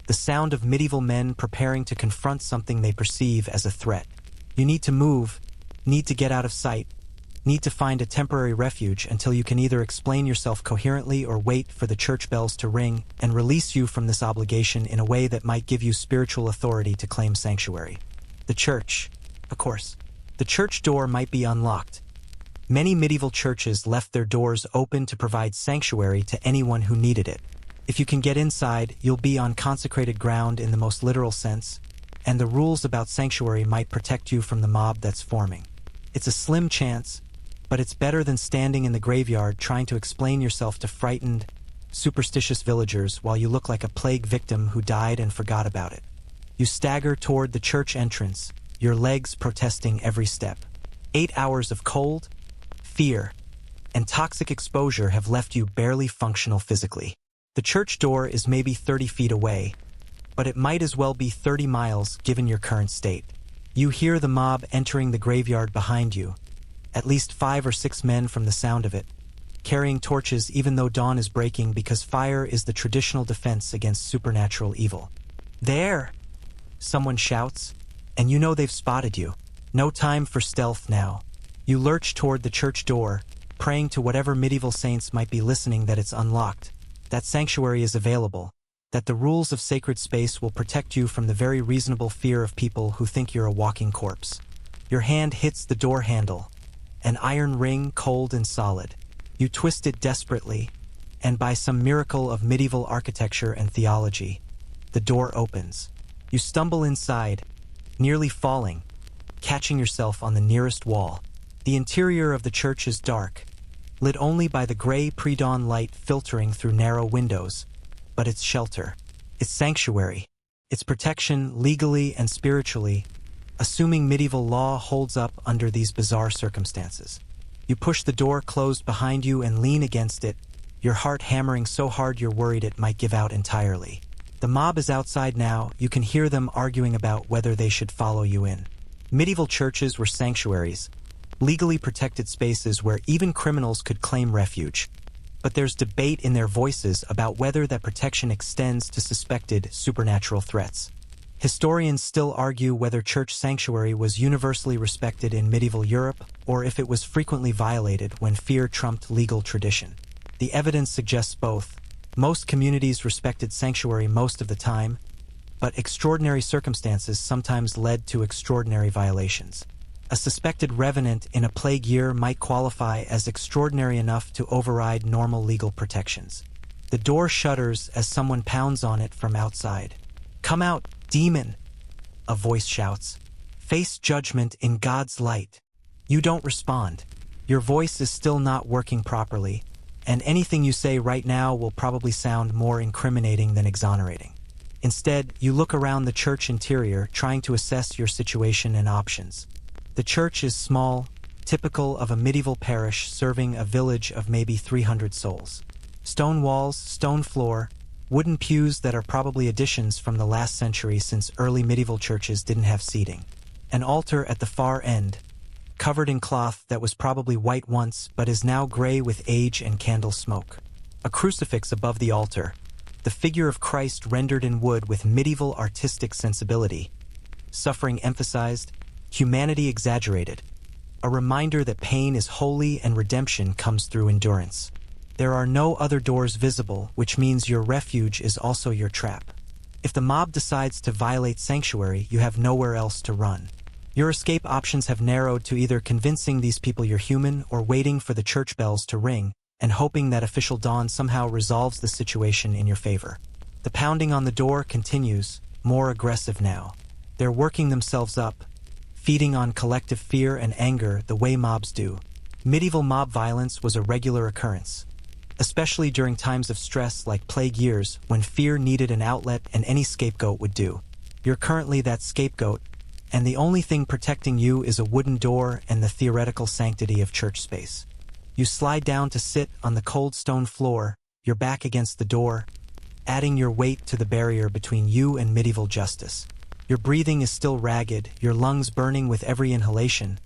the sound of medieval men preparing to confront something they perceive as a threat. You need to move, need to get out of sight, need to find a temporary refuge until you can either explain yourself coherently or wait for the church bells to ring and release you from this obligation in a way that might give you spiritual authority to claim sanctuary. The church, of course. The church door might be unlocked. Many medieval churches left their doors open to provide sanctuary to anyone who needed it. If you can get inside, you'll be on consecrated ground in the most literal sense, and the rules about sanctuary might protect you from the mob that's forming. It's a slim chance, but it's better than standing in the graveyard trying to explain yourself to frightened, superstitious villagers while you look like a plague victim who died and forgot about it. You stagger toward the church entrance, your legs protesting every step. 8 hours of cold, fear, and toxic exposure have left you barely functional physically. The church door is maybe 30 feet away, but it might as well be 30 miles given your current state. You hear the mob entering the graveyard behind you, at least 5 or 6 men from the sound of it, carrying torches even though dawn is breaking because fire is the traditional defense against supernatural evil. "There!" someone shouts, and you know they've spotted you. No time for stealth now. You lurch toward the church door, praying to whatever medieval saints might be listening that it's unlocked, that sanctuary is available, that the rules of sacred space will protect you from the very reasonable fear of people who think you're a walking corpse. Your hand hits the door handle, an iron ring cold and solid. You twist it desperately, and by some miracle of medieval architecture and theology, the door opens. You stumble inside, nearly falling, catching yourself on the nearest wall. The interior of the church is dark, lit only by the gray pre-dawn light filtering through narrow windows, but its shelter, its sanctuary, its protection legally and spiritually, assuming medieval law holds up under these bizarre circumstances. You push the door closed behind you and lean against it, your heart hammering so hard you're worried it might give out entirely. The mob is outside now. You can hear them arguing about whether they should follow you in. Medieval churches were sanctuaries, legally protected spaces where even criminals could claim refuge. But there's debate in their voices about whether that protection extends to suspected supernatural threats. Historians still argue whether church sanctuary was universally respected in medieval Europe or if it was frequently violated when fear trumped legal tradition. The evidence suggests both. Most communities respected sanctuary most of the time, but extraordinary circumstances sometimes led to extraordinary violations. A suspected revenant in a plague year might qualify as extraordinary enough to override normal legal protections. The door shudders as someone pounds on it from outside. "Come out, demon!" a voice shouts. "Face judgment in God's light." You don't respond. Your voice is still not working properly, and anything you say right now will probably sound more incriminating than exonerating. Instead, you look around the church interior, trying to assess your situation and options. The church is small, typical of a medieval parish serving a village of maybe 300 souls. Stone walls, stone floor, wooden pews that are probably additions from the last century since early medieval churches didn't have seating. An altar at the far end, covered in cloth that was probably white once but is now gray with age and candle smoke. A crucifix above the altar, the figure of Christ rendered in wood with medieval artistic sensibility. Suffering emphasized, humanity exaggerated. A reminder that pain is holy and redemption comes through endurance. There are no other doors visible, which means your refuge is also your trap. If the mob decides to violate sanctuary, you have nowhere else to run. Your escape options have narrowed to either convincing these people you're human or waiting for the church bells to ring and hoping that official dawn somehow resolves the situation in your favor. The pounding on the door continues, more aggressive now. They're working themselves up, feeding on collective fear and anger the way mobs do. Medieval mob violence was a regular occurrence, especially during times of stress like plague years when fear needed an outlet and any scapegoat would do. You're currently that scapegoat, and the only thing protecting you is a wooden door and the theoretical sanctity of church space. You slide down to sit on the cold stone floor, your back against the door, adding your weight to the barrier between you and medieval justice. Your breathing is still ragged, your lungs burning with every inhalation,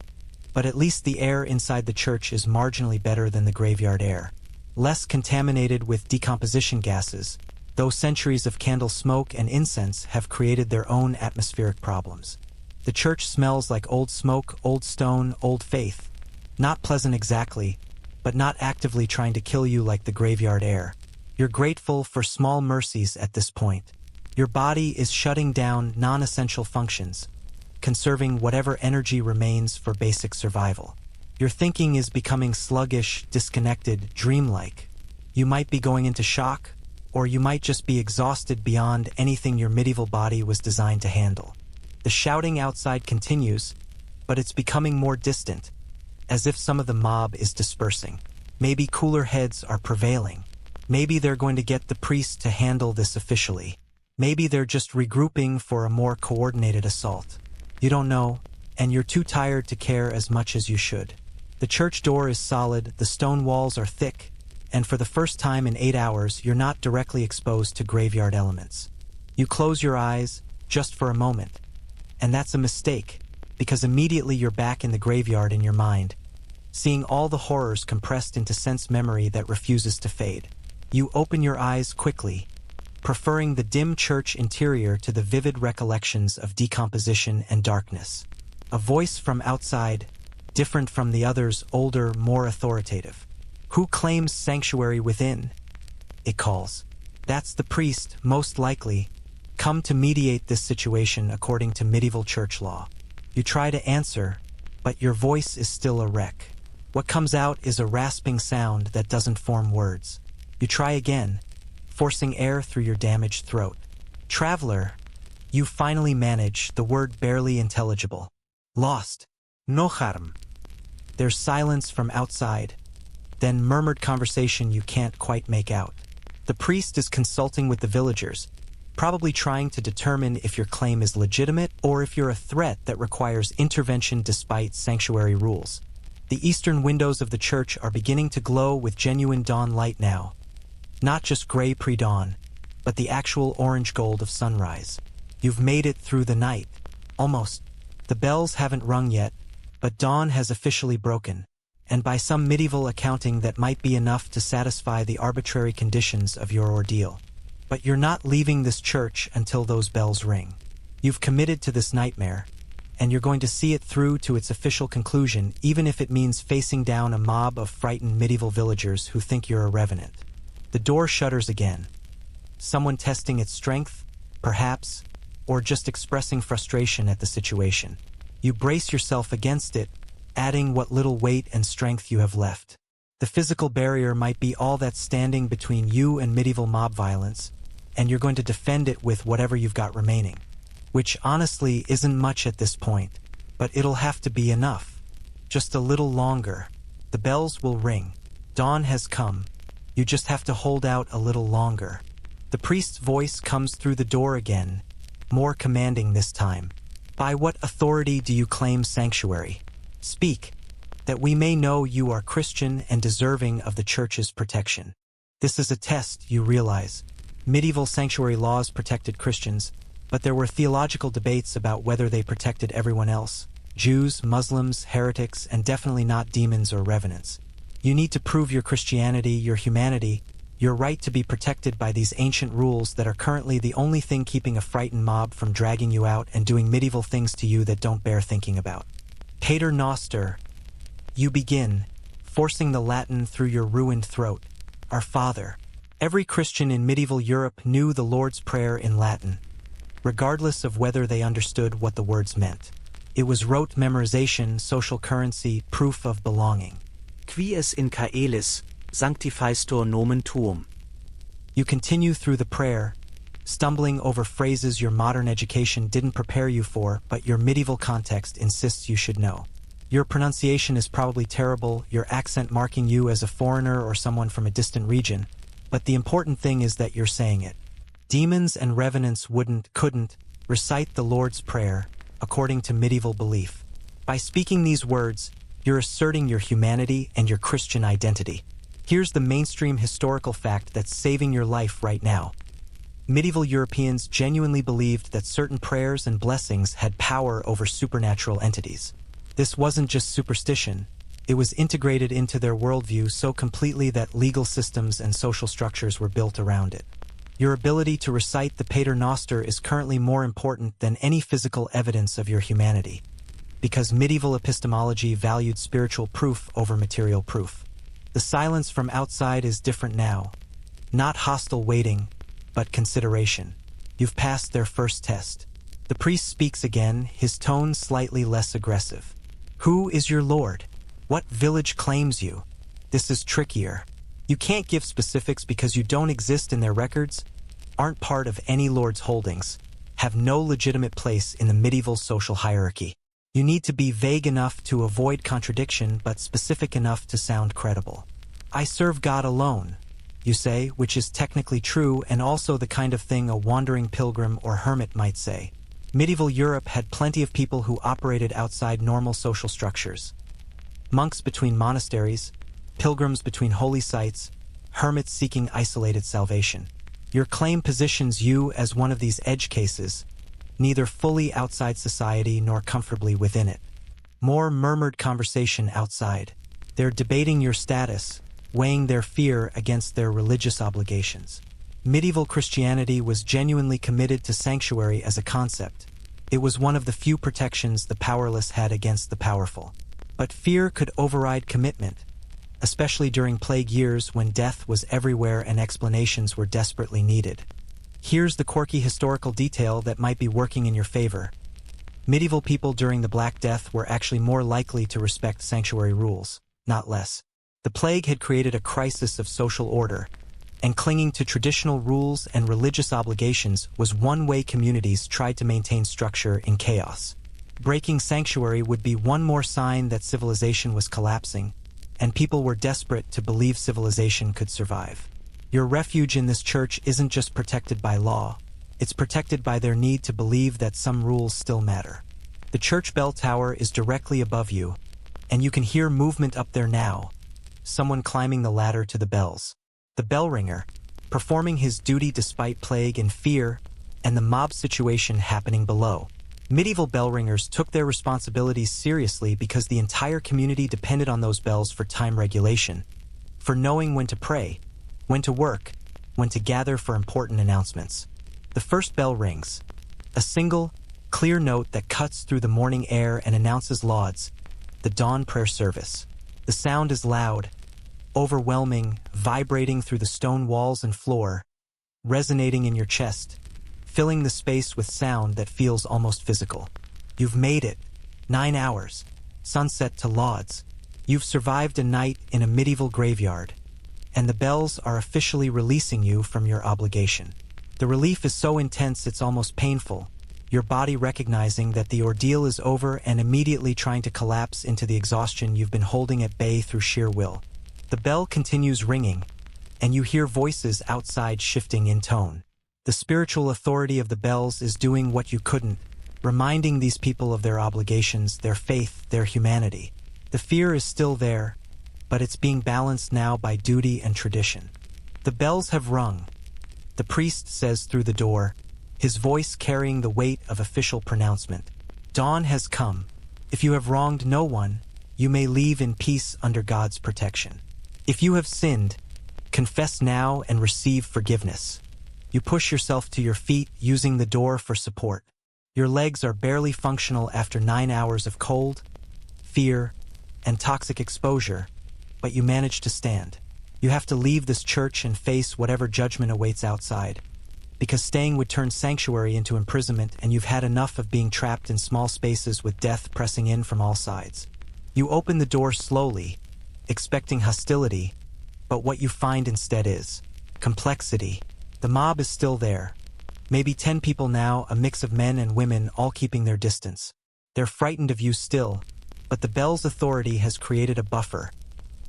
but at least the air inside the church is marginally better than the graveyard air. Less contaminated with decomposition gases, though centuries of candle smoke and incense have created their own atmospheric problems. The church smells like old smoke, old stone, old faith. Not pleasant exactly, but not actively trying to kill you like the graveyard air. You're grateful for small mercies at this point. Your body is shutting down non-essential functions, conserving whatever energy remains for basic survival. Your thinking is becoming sluggish, disconnected, dreamlike. You might be going into shock, or you might just be exhausted beyond anything your medieval body was designed to handle. The shouting outside continues, but it's becoming more distant, as if some of the mob is dispersing. Maybe cooler heads are prevailing. Maybe they're going to get the priest to handle this officially. Maybe they're just regrouping for a more coordinated assault. You don't know, and you're too tired to care as much as you should. The church door is solid, the stone walls are thick, and for the first time in 8 hours, you're not directly exposed to graveyard elements. You close your eyes, just for a moment, and that's a mistake, because immediately you're back in the graveyard in your mind, seeing all the horrors compressed into sense memory that refuses to fade. You open your eyes quickly, preferring the dim church interior to the vivid recollections of decomposition and darkness. A voice from outside, different from the others, older, more authoritative. Who claims sanctuary within? It calls. That's the priest, most likely, come to mediate this situation according to medieval church law. You try to answer, but your voice is still a wreck. What comes out is a rasping sound that doesn't form words. You try again, forcing air through your damaged throat. Traveler, you finally manage, the word barely intelligible. Lost. No harm. There's silence from outside, then murmured conversation you can't quite make out. The priest is consulting with the villagers, probably trying to determine if your claim is legitimate or if you're a threat that requires intervention despite sanctuary rules. The eastern windows of the church are beginning to glow with genuine dawn light now. Not just gray pre-dawn, but the actual orange gold of sunrise. You've made it through the night. Almost. The bells haven't rung yet, but dawn has officially broken, and by some medieval accounting that might be enough to satisfy the arbitrary conditions of your ordeal. But you're not leaving this church until those bells ring. You've committed to this nightmare, and you're going to see it through to its official conclusion, even if it means facing down a mob of frightened medieval villagers who think you're a revenant. The door shudders again. Someone testing its strength, perhaps, or just expressing frustration at the situation. You brace yourself against it, adding what little weight and strength you have left. The physical barrier might be all that's standing between you and medieval mob violence, and you're going to defend it with whatever you've got remaining. Which honestly isn't much at this point, but it'll have to be enough. Just a little longer. The bells will ring. Dawn has come. You just have to hold out a little longer. The priest's voice comes through the door again, more commanding this time. By what authority do you claim sanctuary? Speak, that we may know you are Christian and deserving of the church's protection. This is a test, you realize. Medieval sanctuary laws protected Christians, but there were theological debates about whether they protected everyone else. Jews, Muslims, heretics, and definitely not demons or revenants. You need to prove your Christianity, your humanity, your right to be protected by these ancient rules that are currently the only thing keeping a frightened mob from dragging you out and doing medieval things to you that don't bear thinking about. Pater Noster, you begin, forcing the Latin through your ruined throat. Our Father. Every Christian in medieval Europe knew the Lord's Prayer in Latin, regardless of whether they understood what the words meant. It was rote memorization, social currency, proof of belonging. Quies in caelis, sanctificator nomen tuum. You continue through the prayer, stumbling over phrases your modern education didn't prepare you for, but your medieval context insists you should know. Your pronunciation is probably terrible, your accent marking you as a foreigner or someone from a distant region, but the important thing is that you're saying it. Demons and revenants couldn't recite the Lord's Prayer, according to medieval belief. By speaking these words, you're asserting your humanity and your Christian identity. Here's the mainstream historical fact that's saving your life right now. Medieval Europeans genuinely believed that certain prayers and blessings had power over supernatural entities. This wasn't just superstition. It was integrated into their worldview so completely that legal systems and social structures were built around it. Your ability to recite the Pater Noster is currently more important than any physical evidence of your humanity, because medieval epistemology valued spiritual proof over material proof. The silence from outside is different now. Not hostile waiting, but consideration. You've passed their first test. The priest speaks again, his tone slightly less aggressive. Who is your lord? What village claims you? This is trickier. You can't give specifics because you don't exist in their records, aren't part of any lord's holdings, have no legitimate place in the medieval social hierarchy. You need to be vague enough to avoid contradiction, but specific enough to sound credible. I serve God alone, you say, which is technically true and also the kind of thing a wandering pilgrim or hermit might say. Medieval Europe had plenty of people who operated outside normal social structures. Monks between monasteries, pilgrims between holy sites, hermits seeking isolated salvation. Your claim positions you as one of these edge cases, neither fully outside society nor comfortably within it. More murmured conversation outside. They're debating your status, weighing their fear against their religious obligations. Medieval Christianity was genuinely committed to sanctuary as a concept. It was one of the few protections the powerless had against the powerful. But fear could override commitment, especially during plague years when death was everywhere and explanations were desperately needed. Here's the quirky historical detail that might be working in your favor. Medieval people during the Black Death were actually more likely to respect sanctuary rules, not less. The plague had created a crisis of social order, and clinging to traditional rules and religious obligations was one way communities tried to maintain structure in chaos. Breaking sanctuary would be one more sign that civilization was collapsing, and people were desperate to believe civilization could survive. Your refuge in this church isn't just protected by law, it's protected by their need to believe that some rules still matter. The church bell tower is directly above you, and you can hear movement up there now, someone climbing the ladder to the bells. The bell ringer, performing his duty despite plague and fear, and the mob situation happening below. Medieval bell ringers took their responsibilities seriously because the entire community depended on those bells for time regulation, for knowing when to pray, when to work, when to gather for important announcements. The first bell rings, a single, clear note that cuts through the morning air and announces lauds, the dawn prayer service. The sound is loud, overwhelming, vibrating through the stone walls and floor, resonating in your chest, filling the space with sound that feels almost physical. You've made it. 9 hours. Sunset to lauds. You've survived a night in a medieval graveyard, and the bells are officially releasing you from your obligation. The relief is so intense it's almost painful, your body recognizing that the ordeal is over and immediately trying to collapse into the exhaustion you've been holding at bay through sheer will. The bell continues ringing, and you hear voices outside shifting in tone. The spiritual authority of the bells is doing what you couldn't, reminding these people of their obligations, their faith, their humanity. The fear is still there, but it's being balanced now by duty and tradition. The bells have rung. The priest says through the door, his voice carrying the weight of official pronouncement. Dawn has come. If you have wronged no one, you may leave in peace under God's protection. If you have sinned, confess now and receive forgiveness. You push yourself to your feet, using the door for support. Your legs are barely functional after 9 hours of cold, fear, and toxic exposure, but you manage to stand. You have to leave this church and face whatever judgment awaits outside, because staying would turn sanctuary into imprisonment, and you've had enough of being trapped in small spaces with death pressing in from all sides. You open the door slowly, expecting hostility, but what you find instead is complexity. The mob is still there. Maybe 10 people now, a mix of men and women, all keeping their distance. They're frightened of you still, but the bell's authority has created a buffer,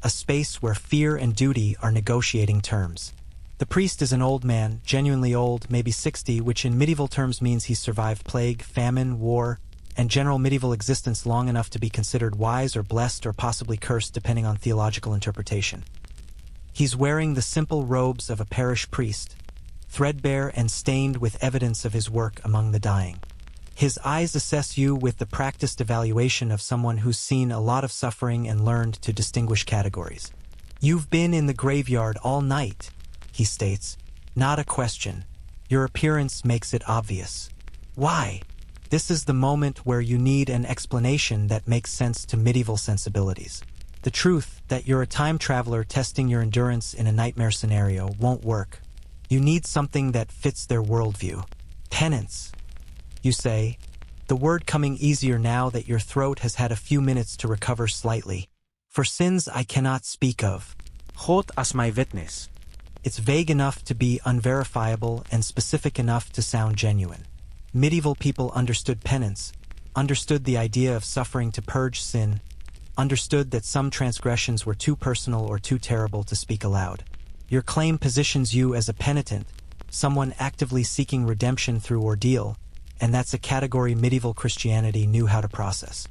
a space where fear and duty are negotiating terms. The priest is an old man, genuinely old, maybe 60, which in medieval terms means he's survived plague, famine, war, and general medieval existence long enough to be considered wise or blessed or possibly cursed depending on theological interpretation. He's wearing the simple robes of a parish priest, threadbare and stained with evidence of his work among the dying. His eyes assess you with the practiced evaluation of someone who's seen a lot of suffering and learned to distinguish categories. You've been in the graveyard all night, he states. Not a question. Your appearance makes it obvious. Why? This is the moment where you need an explanation that makes sense to medieval sensibilities. The truth that you're a time traveler testing your endurance in a nightmare scenario won't work. You need something that fits their worldview. Penance, you say, the word coming easier now that your throat has had a few minutes to recover slightly. For sins I cannot speak of. God as my witness. It's vague enough to be unverifiable and specific enough to sound genuine. Medieval people understood penance, understood the idea of suffering to purge sin, understood that some transgressions were too personal or too terrible to speak aloud. Your claim positions you as a penitent, someone actively seeking redemption through ordeal, and that's a category medieval Christianity knew how to process.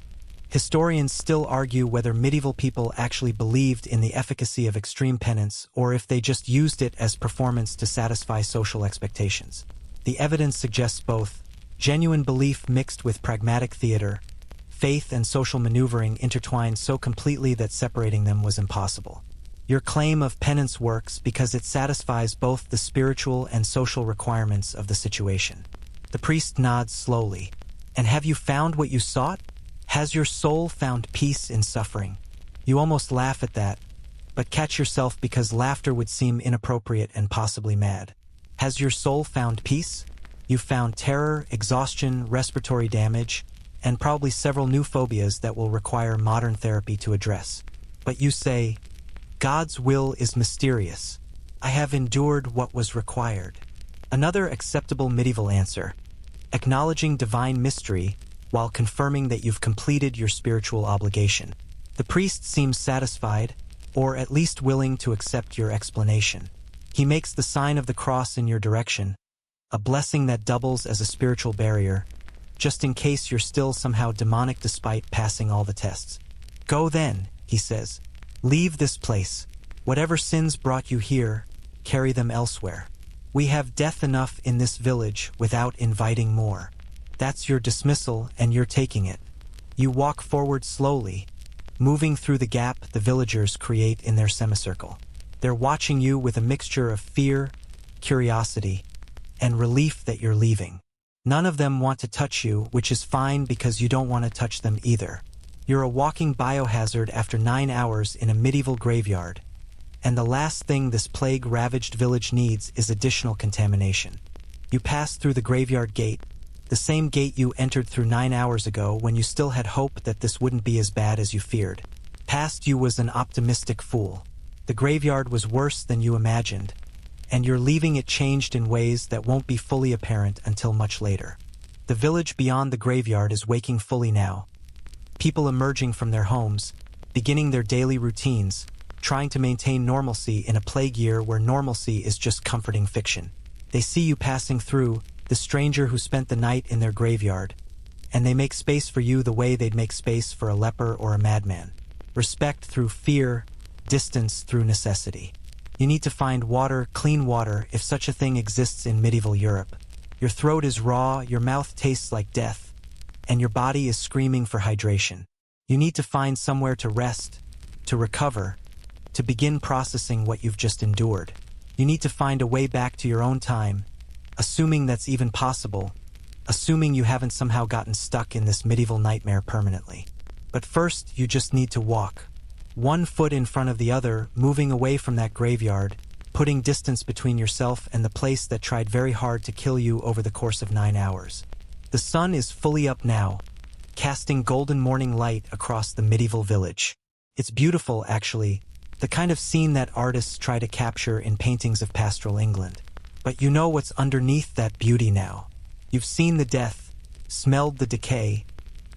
Historians still argue whether medieval people actually believed in the efficacy of extreme penance or if they just used it as performance to satisfy social expectations. The evidence suggests both: genuine belief mixed with pragmatic theater, faith and social maneuvering intertwined so completely that separating them was impossible. Your claim of penance works because it satisfies both the spiritual and social requirements of the situation. The priest nods slowly. And have you found what you sought? Has your soul found peace in suffering? You almost laugh at that, but catch yourself because laughter would seem inappropriate and possibly mad. Has your soul found peace? You found terror, exhaustion, respiratory damage, and probably several new phobias that will require modern therapy to address. But you say, God's will is mysterious. I have endured what was required. Another acceptable medieval answer, acknowledging divine mystery while confirming that you've completed your spiritual obligation. The priest seems satisfied, or at least willing to accept your explanation. He makes the sign of the cross in your direction, a blessing that doubles as a spiritual barrier, just in case you're still somehow demonic despite passing all the tests. Go then, he says. Leave this place. Whatever sins brought you here, carry them elsewhere. We have death enough in this village without inviting more. That's your dismissal, and you're taking it. You walk forward slowly, moving through the gap the villagers create in their semicircle. They're watching you with a mixture of fear, curiosity, and relief that you're leaving. None of them want to touch you, which is fine because you don't want to touch them either. You're a walking biohazard after 9 hours in a medieval graveyard, and the last thing this plague-ravaged village needs is additional contamination. You pass through the graveyard gate, the same gate you entered through 9 hours ago when you still had hope that this wouldn't be as bad as you feared. Past you was an optimistic fool. The graveyard was worse than you imagined, and you're leaving it changed in ways that won't be fully apparent until much later. The village beyond the graveyard is waking fully now. People emerging from their homes, beginning their daily routines, trying to maintain normalcy in a plague year where normalcy is just comforting fiction. They see you passing through, the stranger who spent the night in their graveyard, and they make space for you the way they'd make space for a leper or a madman. Respect through fear, distance through necessity. You need to find water, clean water, if such a thing exists in medieval Europe. Your throat is raw, your mouth tastes like death, and your body is screaming for hydration. You need to find somewhere to rest, to recover, to begin processing what you've just endured. You need to find a way back to your own time, assuming that's even possible, assuming you haven't somehow gotten stuck in this medieval nightmare permanently. But first, you just need to walk. One foot in front of the other, moving away from that graveyard, putting distance between yourself and the place that tried very hard to kill you over the course of 9 hours. The sun is fully up now, casting golden morning light across the medieval village. It's beautiful, actually, the kind of scene that artists try to capture in paintings of pastoral England. But you know what's underneath that beauty now. You've seen the death, smelled the decay,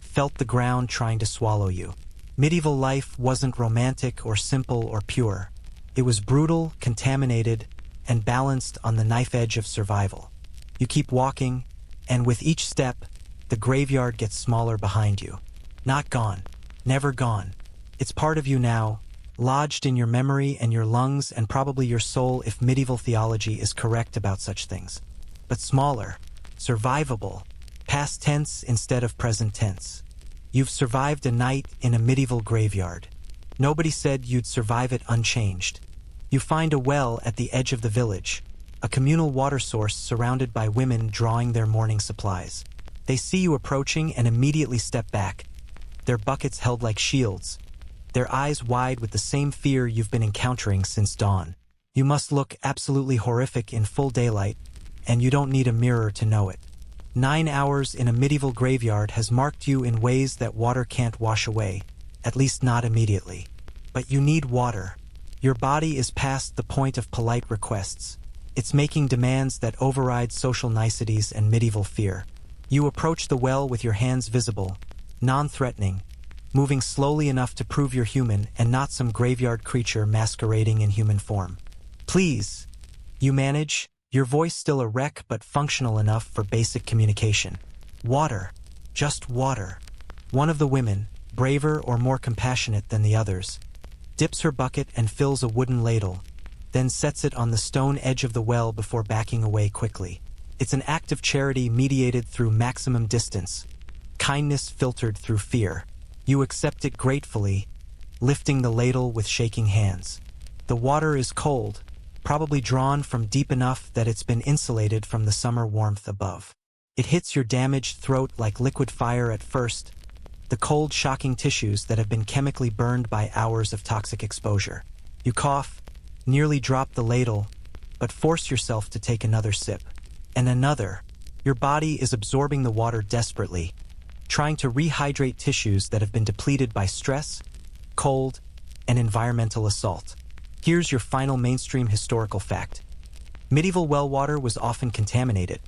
felt the ground trying to swallow you. Medieval life wasn't romantic or simple or pure. It was brutal, contaminated, and balanced on the knife edge of survival. You keep walking, and with each step, the graveyard gets smaller behind you. Not gone. Never gone. It's part of you now, lodged in your memory and your lungs and probably your soul if medieval theology is correct about such things. But smaller, survivable, past tense instead of present tense. You've survived a night in a medieval graveyard. Nobody said you'd survive it unchanged. You find a well at the edge of the village, a communal water source surrounded by women drawing their morning supplies. They see you approaching and immediately step back, their buckets held like shields, their eyes wide with the same fear you've been encountering since dawn. You must look absolutely horrific in full daylight, and you don't need a mirror to know it. 9 hours in a medieval graveyard has marked you in ways that water can't wash away, at least not immediately. But you need water. Your body is past the point of polite requests. It's making demands that override social niceties and medieval fear. You approach the well with your hands visible, non-threatening, moving slowly enough to prove you're human and not some graveyard creature masquerading in human form. Please, you manage, your voice still a wreck but functional enough for basic communication. Water. Just water. One of the women, braver or more compassionate than the others, dips her bucket and fills a wooden ladle, then sets it on the stone edge of the well before backing away quickly. It's an act of charity mediated through maximum distance, kindness filtered through fear. You accept it gratefully, lifting the ladle with shaking hands. The water is cold, probably drawn from deep enough that it's been insulated from the summer warmth above. It hits your damaged throat like liquid fire at first, the cold, shocking tissues that have been chemically burned by hours of toxic exposure. You cough, nearly drop the ladle, but force yourself to take another sip. And another. Your body is absorbing the water desperately, trying to rehydrate tissues that have been depleted by stress, cold, and environmental assault. Here's your final mainstream historical fact. Medieval well water was often contaminated,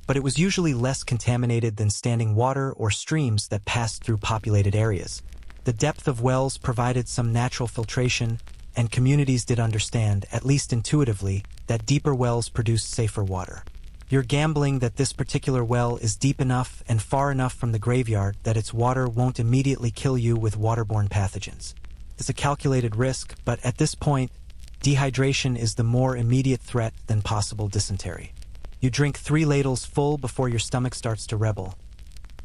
but it was usually less contaminated than standing water or streams that passed through populated areas. The depth of wells provided some natural filtration, and communities did understand, at least intuitively, that deeper wells produced safer water. You're gambling that this particular well is deep enough and far enough from the graveyard that its water won't immediately kill you with waterborne pathogens. It's a calculated risk, but at this point, dehydration is the more immediate threat than possible dysentery. You drink 3 ladles full before your stomach starts to rebel,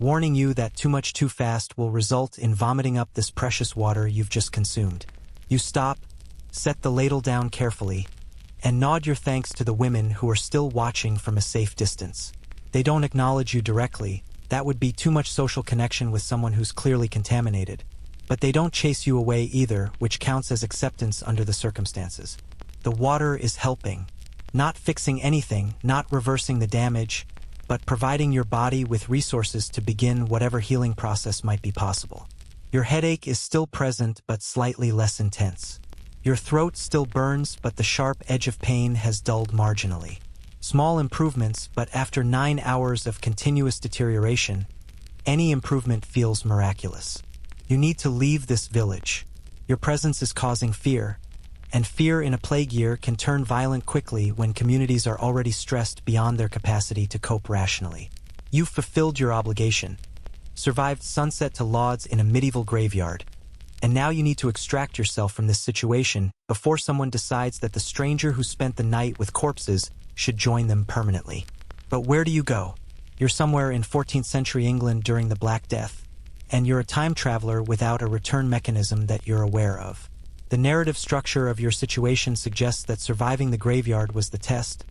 warning you that too much too fast will result in vomiting up this precious water you've just consumed. You stop, set the ladle down carefully, and nod your thanks to the women who are still watching from a safe distance. They don't acknowledge you directly, that would be too much social connection with someone who's clearly contaminated. But they don't chase you away either, which counts as acceptance under the circumstances. The water is helping, not fixing anything, not reversing the damage, but providing your body with resources to begin whatever healing process might be possible. Your headache is still present but slightly less intense. Your throat still burns, but the sharp edge of pain has dulled marginally. Small improvements, but after 9 hours of continuous deterioration, any improvement feels miraculous. You need to leave this village. Your presence is causing fear, and fear in a plague year can turn violent quickly when communities are already stressed beyond their capacity to cope rationally. You've fulfilled your obligation, survived sunset to lauds in a medieval graveyard, and now you need to extract yourself from this situation before someone decides that the stranger who spent the night with corpses should join them permanently. But where do you go? You're somewhere in 14th century England during the Black Death, and you're a time traveler without a return mechanism that you're aware of. The narrative structure of your situation suggests that surviving the graveyard was the test,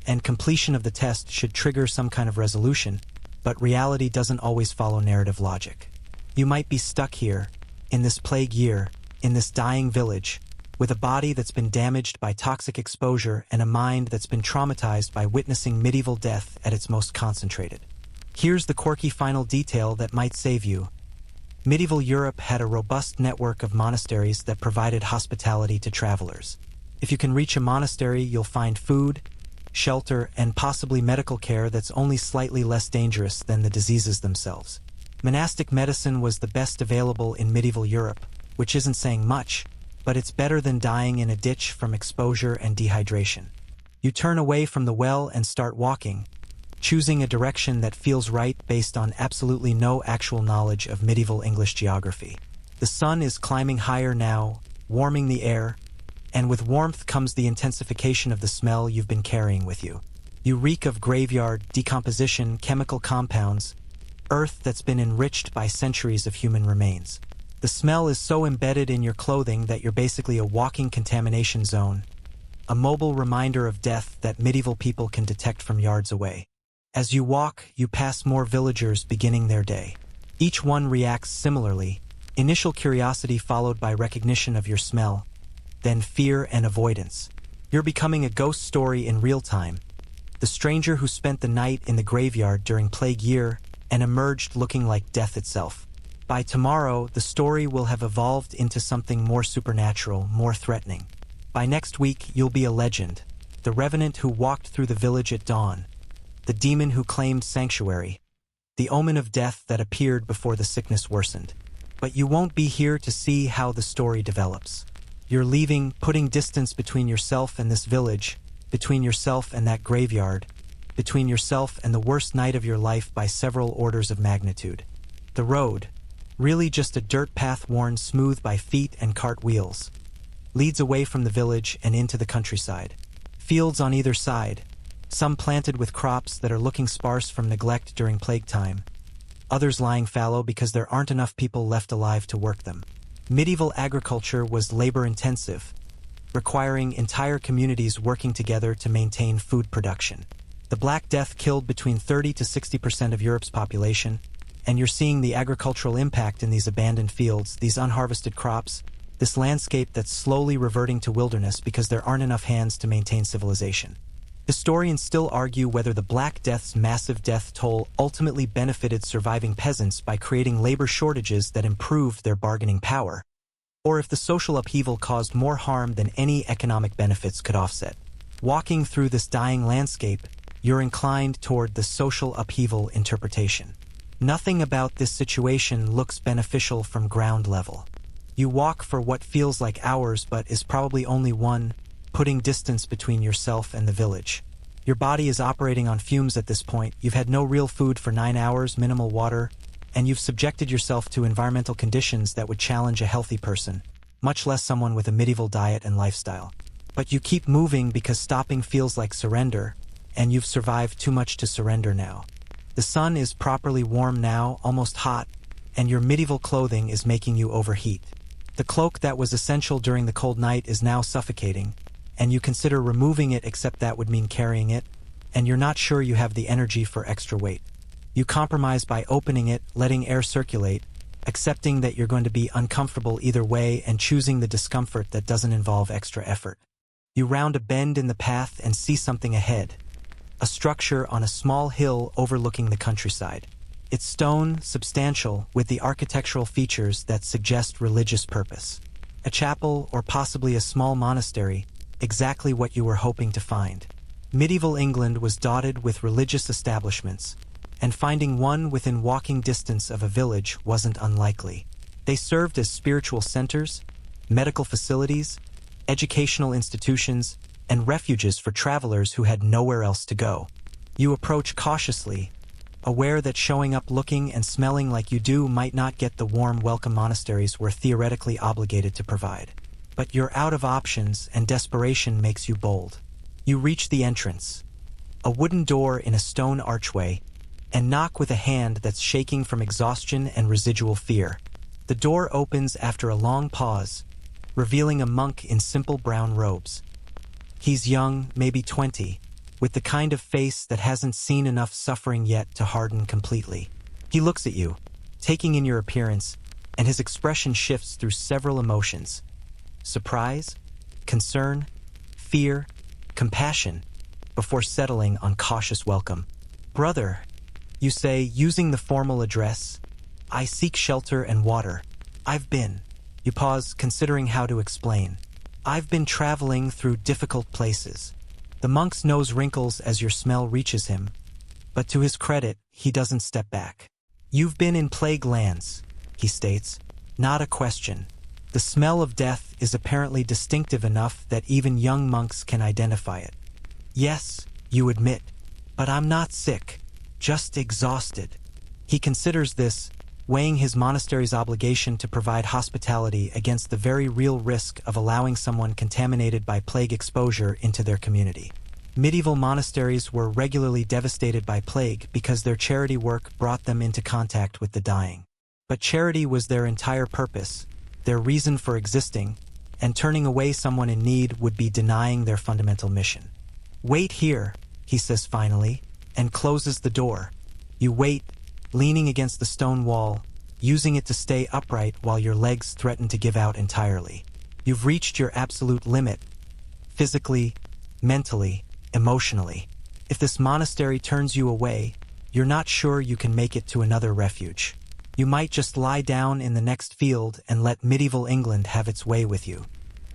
and completion of the test should trigger some kind of resolution, but reality doesn't always follow narrative logic. You might be stuck here, in this plague year, in this dying village, with a body that's been damaged by toxic exposure and a mind that's been traumatized by witnessing medieval death at its most concentrated. Here's the quirky final detail that might save you. Medieval Europe had a robust network of monasteries that provided hospitality to travelers. If you can reach a monastery, you'll find food, shelter, and possibly medical care that's only slightly less dangerous than the diseases themselves. Monastic medicine was the best available in medieval Europe, which isn't saying much, but it's better than dying in a ditch from exposure and dehydration. You turn away from the well and start walking, choosing a direction that feels right based on absolutely no actual knowledge of medieval English geography. The sun is climbing higher now, warming the air, and with warmth comes the intensification of the smell you've been carrying with you. You reek of graveyard, decomposition, chemical compounds, earth that's been enriched by centuries of human remains. The smell is so embedded in your clothing that you're basically a walking contamination zone, a mobile reminder of death that medieval people can detect from yards away. As you walk, you pass more villagers beginning their day. Each one reacts similarly, initial curiosity followed by recognition of your smell, then fear and avoidance. You're becoming a ghost story in real time, the stranger who spent the night in the graveyard during plague year and emerged looking like death itself. By tomorrow, the story will have evolved into something more supernatural, more threatening. By next week, you'll be a legend, the revenant who walked through the village at dawn, the demon who claimed sanctuary, the omen of death that appeared before the sickness worsened. But you won't be here to see how the story develops. You're leaving, putting distance between yourself and this village, between yourself and that graveyard, between yourself and the worst night of your life by several orders of magnitude. The road, Really just a dirt path worn smooth by feet and cart wheels. Leads away from the village and into the countryside. Fields on either side, some planted with crops that are looking sparse from neglect during plague time, others lying fallow because there aren't enough people left alive to work them. Medieval agriculture was labor-intensive, requiring entire communities working together to maintain food production. The Black Death killed between 30 to 60% of Europe's population, and you're seeing the agricultural impact in these abandoned fields, these unharvested crops, this landscape that's slowly reverting to wilderness because there aren't enough hands to maintain civilization. Historians still argue whether the Black Death's massive death toll ultimately benefited surviving peasants by creating labor shortages that improved their bargaining power, or if the social upheaval caused more harm than any economic benefits could offset. Walking through this dying landscape, you're inclined toward the social upheaval interpretation. Nothing about this situation looks beneficial from ground level. You walk for what feels like hours but is probably only one, putting distance between yourself and the village. Your body is operating on fumes at this point. You've had no real food for 9 hours, minimal water, and you've subjected yourself to environmental conditions that would challenge a healthy person, much less someone with a medieval diet and lifestyle. But you keep moving because stopping feels like surrender, and you've survived too much to surrender now. The sun is properly warm now, almost hot, and your medieval clothing is making you overheat. The cloak that was essential during the cold night is now suffocating, and you consider removing it except that would mean carrying it, and you're not sure you have the energy for extra weight. You compromise by opening it, letting air circulate, accepting that you're going to be uncomfortable either way and choosing the discomfort that doesn't involve extra effort. You round a bend in the path and see something ahead, a structure on a small hill overlooking the countryside. It's stone, substantial, with the architectural features that suggest religious purpose. A chapel or possibly a small monastery, exactly what you were hoping to find. Medieval England was dotted with religious establishments, and finding one within walking distance of a village wasn't unlikely. They served as spiritual centers, medical facilities, educational institutions, and refuges for travelers who had nowhere else to go. You approach cautiously, aware that showing up looking and smelling like you do might not get the warm welcome monasteries were theoretically obligated to provide. But you're out of options and desperation makes you bold. You reach the entrance, a wooden door in a stone archway, and knock with a hand that's shaking from exhaustion and residual fear. The door opens after a long pause, revealing a monk in simple brown robes. He's young, maybe 20, with the kind of face that hasn't seen enough suffering yet to harden completely. He looks at you, taking in your appearance, and his expression shifts through several emotions: surprise, concern, fear, compassion, before settling on cautious welcome. "Brother," you say, using the formal address, "I seek shelter and water. I've been..." You pause, considering how to explain. "I've been traveling through difficult places." The monk's nose wrinkles as your smell reaches him, but to his credit, he doesn't step back. "You've been in plague lands," he states, not a question. The smell of death is apparently distinctive enough that even young monks can identify it. "Yes," you admit, "but I'm not sick, just exhausted." He considers this, weighing his monastery's obligation to provide hospitality against the very real risk of allowing someone contaminated by plague exposure into their community. Medieval monasteries were regularly devastated by plague because their charity work brought them into contact with the dying. But charity was their entire purpose, their reason for existing, and turning away someone in need would be denying their fundamental mission. "Wait here," he says finally, and closes the door. You wait, leaning against the stone wall, using it to stay upright while your legs threaten to give out entirely. You've reached your absolute limit, physically, mentally, emotionally. If this monastery turns you away, you're not sure you can make it to another refuge. You might just lie down in the next field and let medieval England have its way with you.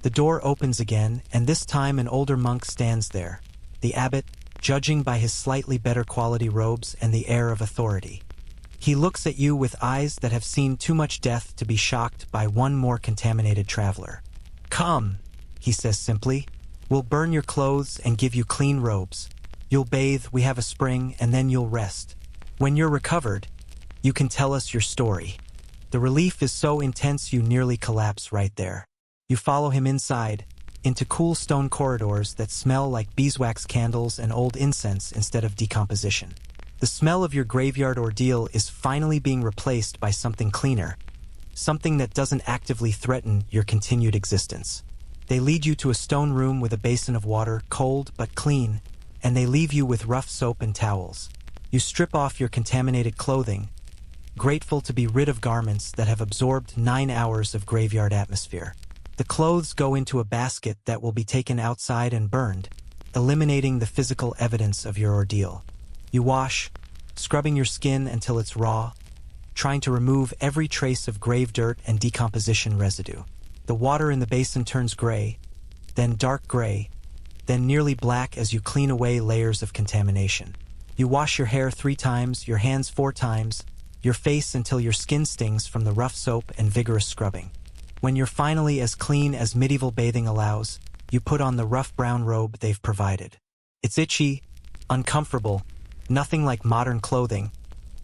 The door opens again, and this time an older monk stands there, the abbot, judging by his slightly better quality robes and the air of authority. He looks at you with eyes that have seen too much death to be shocked by one more contaminated traveler. "Come," he says simply. "We'll burn your clothes and give you clean robes. You'll bathe, we have a spring, and then you'll rest. When you're recovered, you can tell us your story." The relief is so intense you nearly collapse right there. You follow him inside, into cool stone corridors that smell like beeswax candles and old incense instead of decomposition. The smell of your graveyard ordeal is finally being replaced by something cleaner, something that doesn't actively threaten your continued existence. They lead you to a stone room with a basin of water, cold but clean, and they leave you with rough soap and towels. You strip off your contaminated clothing, grateful to be rid of garments that have absorbed 9 hours of graveyard atmosphere. The clothes go into a basket that will be taken outside and burned, eliminating the physical evidence of your ordeal. You wash, scrubbing your skin until it's raw, trying to remove every trace of grave dirt and decomposition residue. The water in the basin turns gray, then dark gray, then nearly black as you clean away layers of contamination. You wash your hair 3 times, your hands 4 times, your face until your skin stings from the rough soap and vigorous scrubbing. When you're finally as clean as medieval bathing allows, you put on the rough brown robe they've provided. It's itchy, uncomfortable, nothing like modern clothing,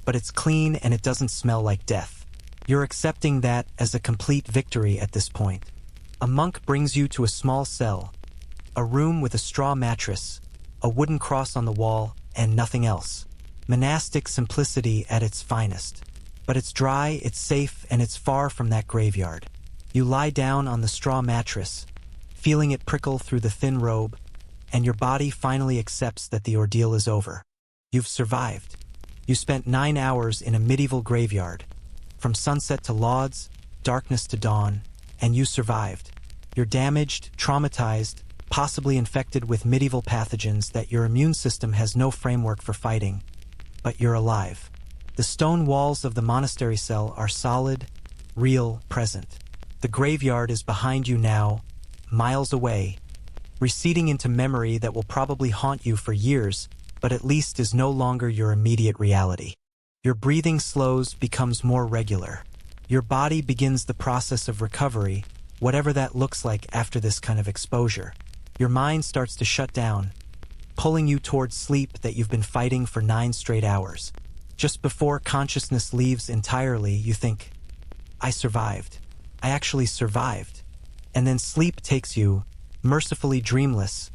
but it's clean and it doesn't smell like death. You're accepting that as a complete victory at this point. A monk brings you to a small cell, a room with a straw mattress, a wooden cross on the wall, and nothing else. Monastic simplicity at its finest. But it's dry, it's safe, and it's far from that graveyard. You lie down on the straw mattress, feeling it prickle through the thin robe, and your body finally accepts that the ordeal is over. You've survived. You spent 9 hours in a medieval graveyard, from sunset to lauds, darkness to dawn, and you survived. You're damaged, traumatized, possibly infected with medieval pathogens that your immune system has no framework for fighting, but you're alive. The stone walls of the monastery cell are solid, real, present. The graveyard is behind you now, miles away, receding into memory that will probably haunt you for years, but at least is no longer your immediate reality. Your breathing slows, becomes more regular. Your body begins the process of recovery, whatever that looks like after this kind of exposure. Your mind starts to shut down, pulling you towards sleep that you've been fighting for 9 straight hours. Just before consciousness leaves entirely, you think, I survived. I actually survived. And then sleep takes you, mercifully dreamless,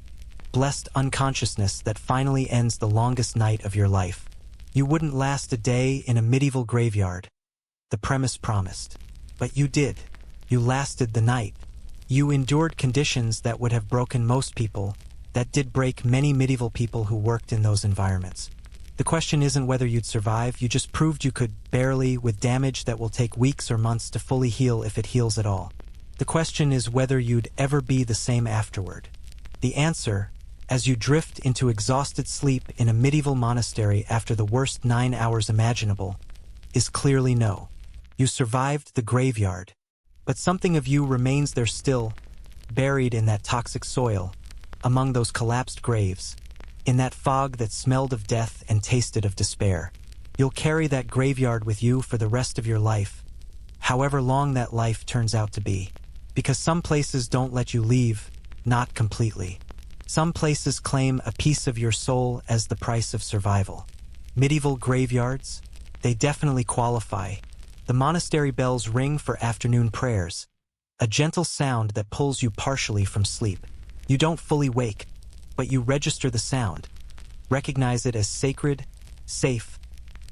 blessed unconsciousness that finally ends the longest night of your life. You wouldn't last a day in a medieval graveyard, the premise promised. But you did. You lasted the night. You endured conditions that would have broken most people, that did break many medieval people who worked in those environments. The question isn't whether you'd survive, you just proved you could, barely, with damage that will take weeks or months to fully heal if it heals at all. The question is whether you'd ever be the same afterward. The answer, as you drift into exhausted sleep in a medieval monastery after the worst 9 hours imaginable, is clearly no. You survived the graveyard, but something of you remains there still, buried in that toxic soil, among those collapsed graves, in that fog that smelled of death and tasted of despair. You'll carry that graveyard with you for the rest of your life, however long that life turns out to be. Because some places don't let you leave, not completely. Some places claim a piece of your soul as the price of survival. Medieval graveyards? They definitely qualify. The monastery bells ring for afternoon prayers, a gentle sound that pulls you partially from sleep. You don't fully wake, but you register the sound, recognize it as sacred, safe,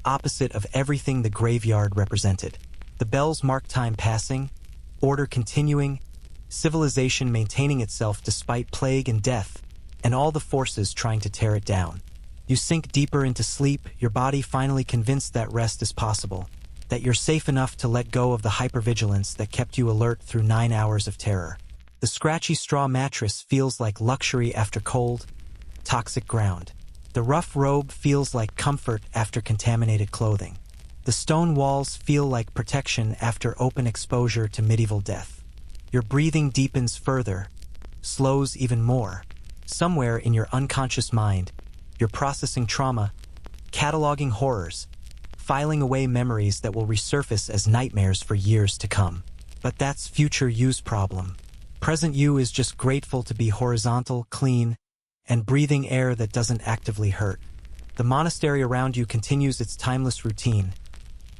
opposite of everything the graveyard represented. The bells mark time passing, order continuing, civilization maintaining itself despite plague and death, and all the forces trying to tear it down. You sink deeper into sleep, your body finally convinced that rest is possible, that you're safe enough to let go of the hypervigilance that kept you alert through 9 hours of terror. The scratchy straw mattress feels like luxury after cold, toxic ground. The rough robe feels like comfort after contaminated clothing. The stone walls feel like protection after open exposure to medieval death. Your breathing deepens further, slows even more. Somewhere in your unconscious mind, you're processing trauma, cataloging horrors, filing away memories that will resurface as nightmares for years to come. But that's future you's problem. Present you is just grateful to be horizontal, clean, and breathing air that doesn't actively hurt. The monastery around you continues its timeless routine.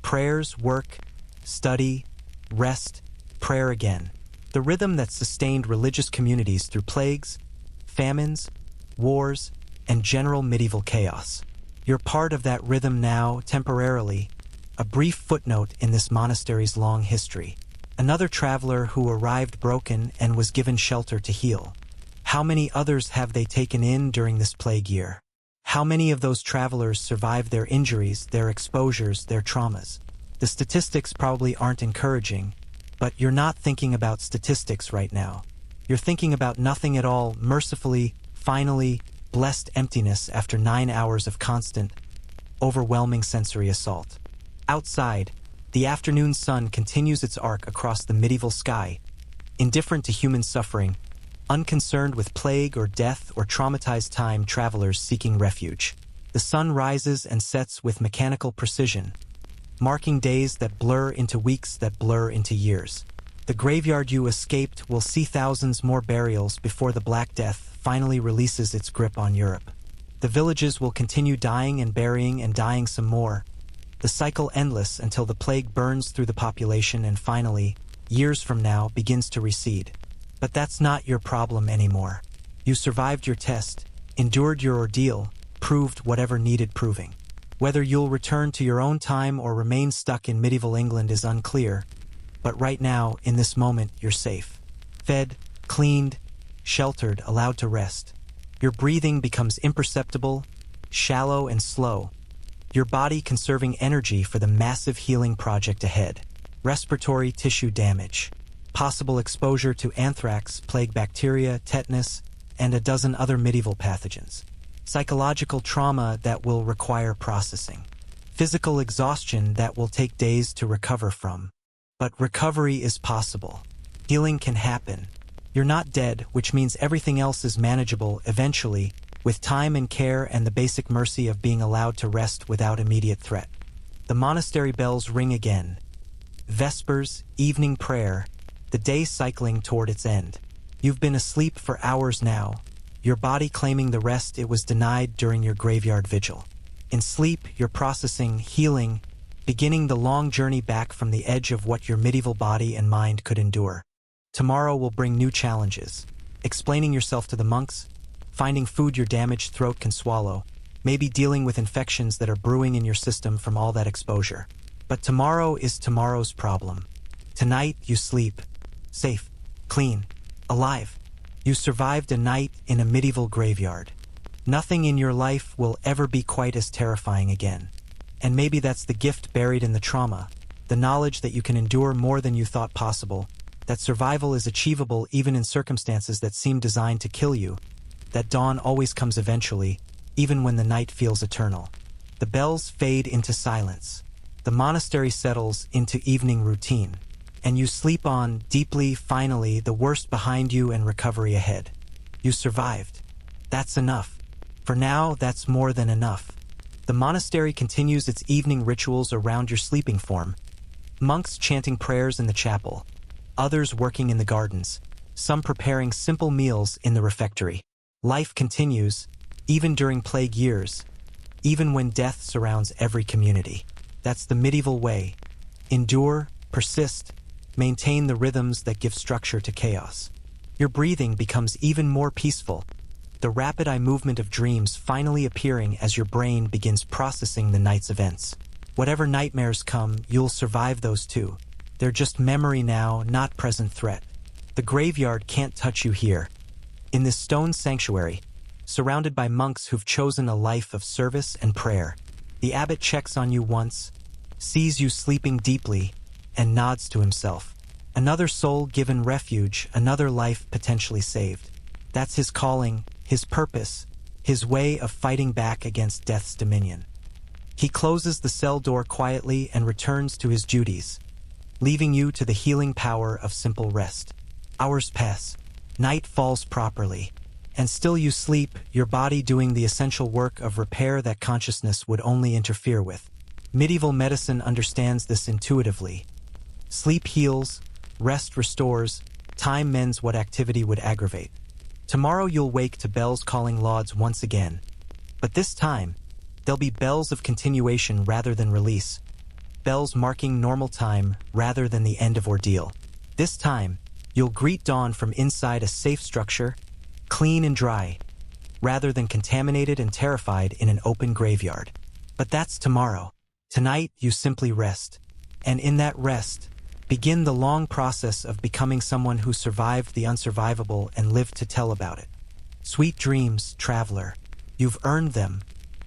Prayers, work, study, rest, prayer again. The rhythm that sustained religious communities through plagues, famines, wars, and general medieval chaos. You're part of that rhythm now, temporarily, a brief footnote in this monastery's long history. Another traveler who arrived broken and was given shelter to heal. How many others have they taken in during this plague year? How many of those travelers survived their injuries, their exposures, their traumas? The statistics probably aren't encouraging, but you're not thinking about statistics right now. You're thinking about nothing at all, mercifully, finally, blessed emptiness after 9 hours of constant, overwhelming sensory assault. Outside, the afternoon sun continues its arc across the medieval sky, indifferent to human suffering, unconcerned with plague or death or traumatized time travelers seeking refuge. The sun rises and sets with mechanical precision, marking days that blur into weeks that blur into years. The graveyard you escaped will see thousands more burials before the Black Death finally releases its grip on Europe. The villages will continue dying and dying some more. The cycle endless until the plague burns through the population and finally, years from now, begins to recede. But that's not your problem anymore. You survived your test, endured your ordeal, proved whatever needed proving. Whether you'll return to your own time or remain stuck in medieval England is unclear, but right now, in this moment, you're safe. Fed, cleaned, sheltered, allowed to rest. Your breathing becomes imperceptible, shallow and slow, your body conserving energy for the massive healing project ahead. Respiratory tissue damage, possible exposure to anthrax, plague bacteria, tetanus, and a dozen other medieval pathogens. Psychological trauma that will require processing. Physical exhaustion that will take days to recover from. But recovery is possible. Healing can happen. You're not dead, which means everything else is manageable eventually, with time and care and the basic mercy of being allowed to rest without immediate threat. The monastery bells ring again. Vespers, evening prayer, the day cycling toward its end. You've been asleep for hours now, your body claiming the rest it was denied during your graveyard vigil. In sleep, you're processing, healing, beginning the long journey back from the edge of what your medieval body and mind could endure. Tomorrow will bring new challenges. Explaining yourself to the monks, finding food your damaged throat can swallow, maybe dealing with infections that are brewing in your system from all that exposure. But tomorrow is tomorrow's problem. Tonight you sleep, safe, clean, alive. You survived a night in a medieval graveyard. Nothing in your life will ever be quite as terrifying again. And maybe that's the gift buried in the trauma, the knowledge that you can endure more than you thought possible, that survival is achievable even in circumstances that seem designed to kill you, that dawn always comes eventually, even when the night feels eternal. The bells fade into silence. The monastery settles into evening routine, and you sleep on, deeply, finally, the worst behind you and recovery ahead. You survived. That's enough. For now, that's more than enough. The monastery continues its evening rituals around your sleeping form. Monks chanting prayers in the chapel, others working in the gardens, some preparing simple meals in the refectory. Life continues, even during plague years, even when death surrounds every community. That's the medieval way. Endure, persist, maintain the rhythms that give structure to chaos. Your breathing becomes even more peaceful, the rapid eye movement of dreams finally appearing as your brain begins processing the night's events. Whatever nightmares come, you'll survive those too. They're just memory now, not present threat. The graveyard can't touch you here. In this stone sanctuary, surrounded by monks who've chosen a life of service and prayer, the abbot checks on you once, sees you sleeping deeply, and nods to himself. Another soul given refuge, another life potentially saved. That's his calling, his purpose, his way of fighting back against death's dominion. He closes the cell door quietly and returns to his duties, leaving you to the healing power of simple rest. Hours pass, night falls properly, and still you sleep, your body doing the essential work of repair that consciousness would only interfere with. Medieval medicine understands this intuitively. Sleep heals, rest restores, time mends what activity would aggravate. Tomorrow you'll wake to bells calling lauds once again, but this time, there'll be bells of continuation rather than release. bells marking normal time rather than the end of ordeal. This time, you'll greet dawn from inside a safe structure, clean and dry, rather than contaminated and terrified in an open graveyard. But that's tomorrow. Tonight, you simply rest. And in that rest, begin the long process of becoming someone who survived the unsurvivable and lived to tell about it. Sweet dreams, traveler. You've earned them,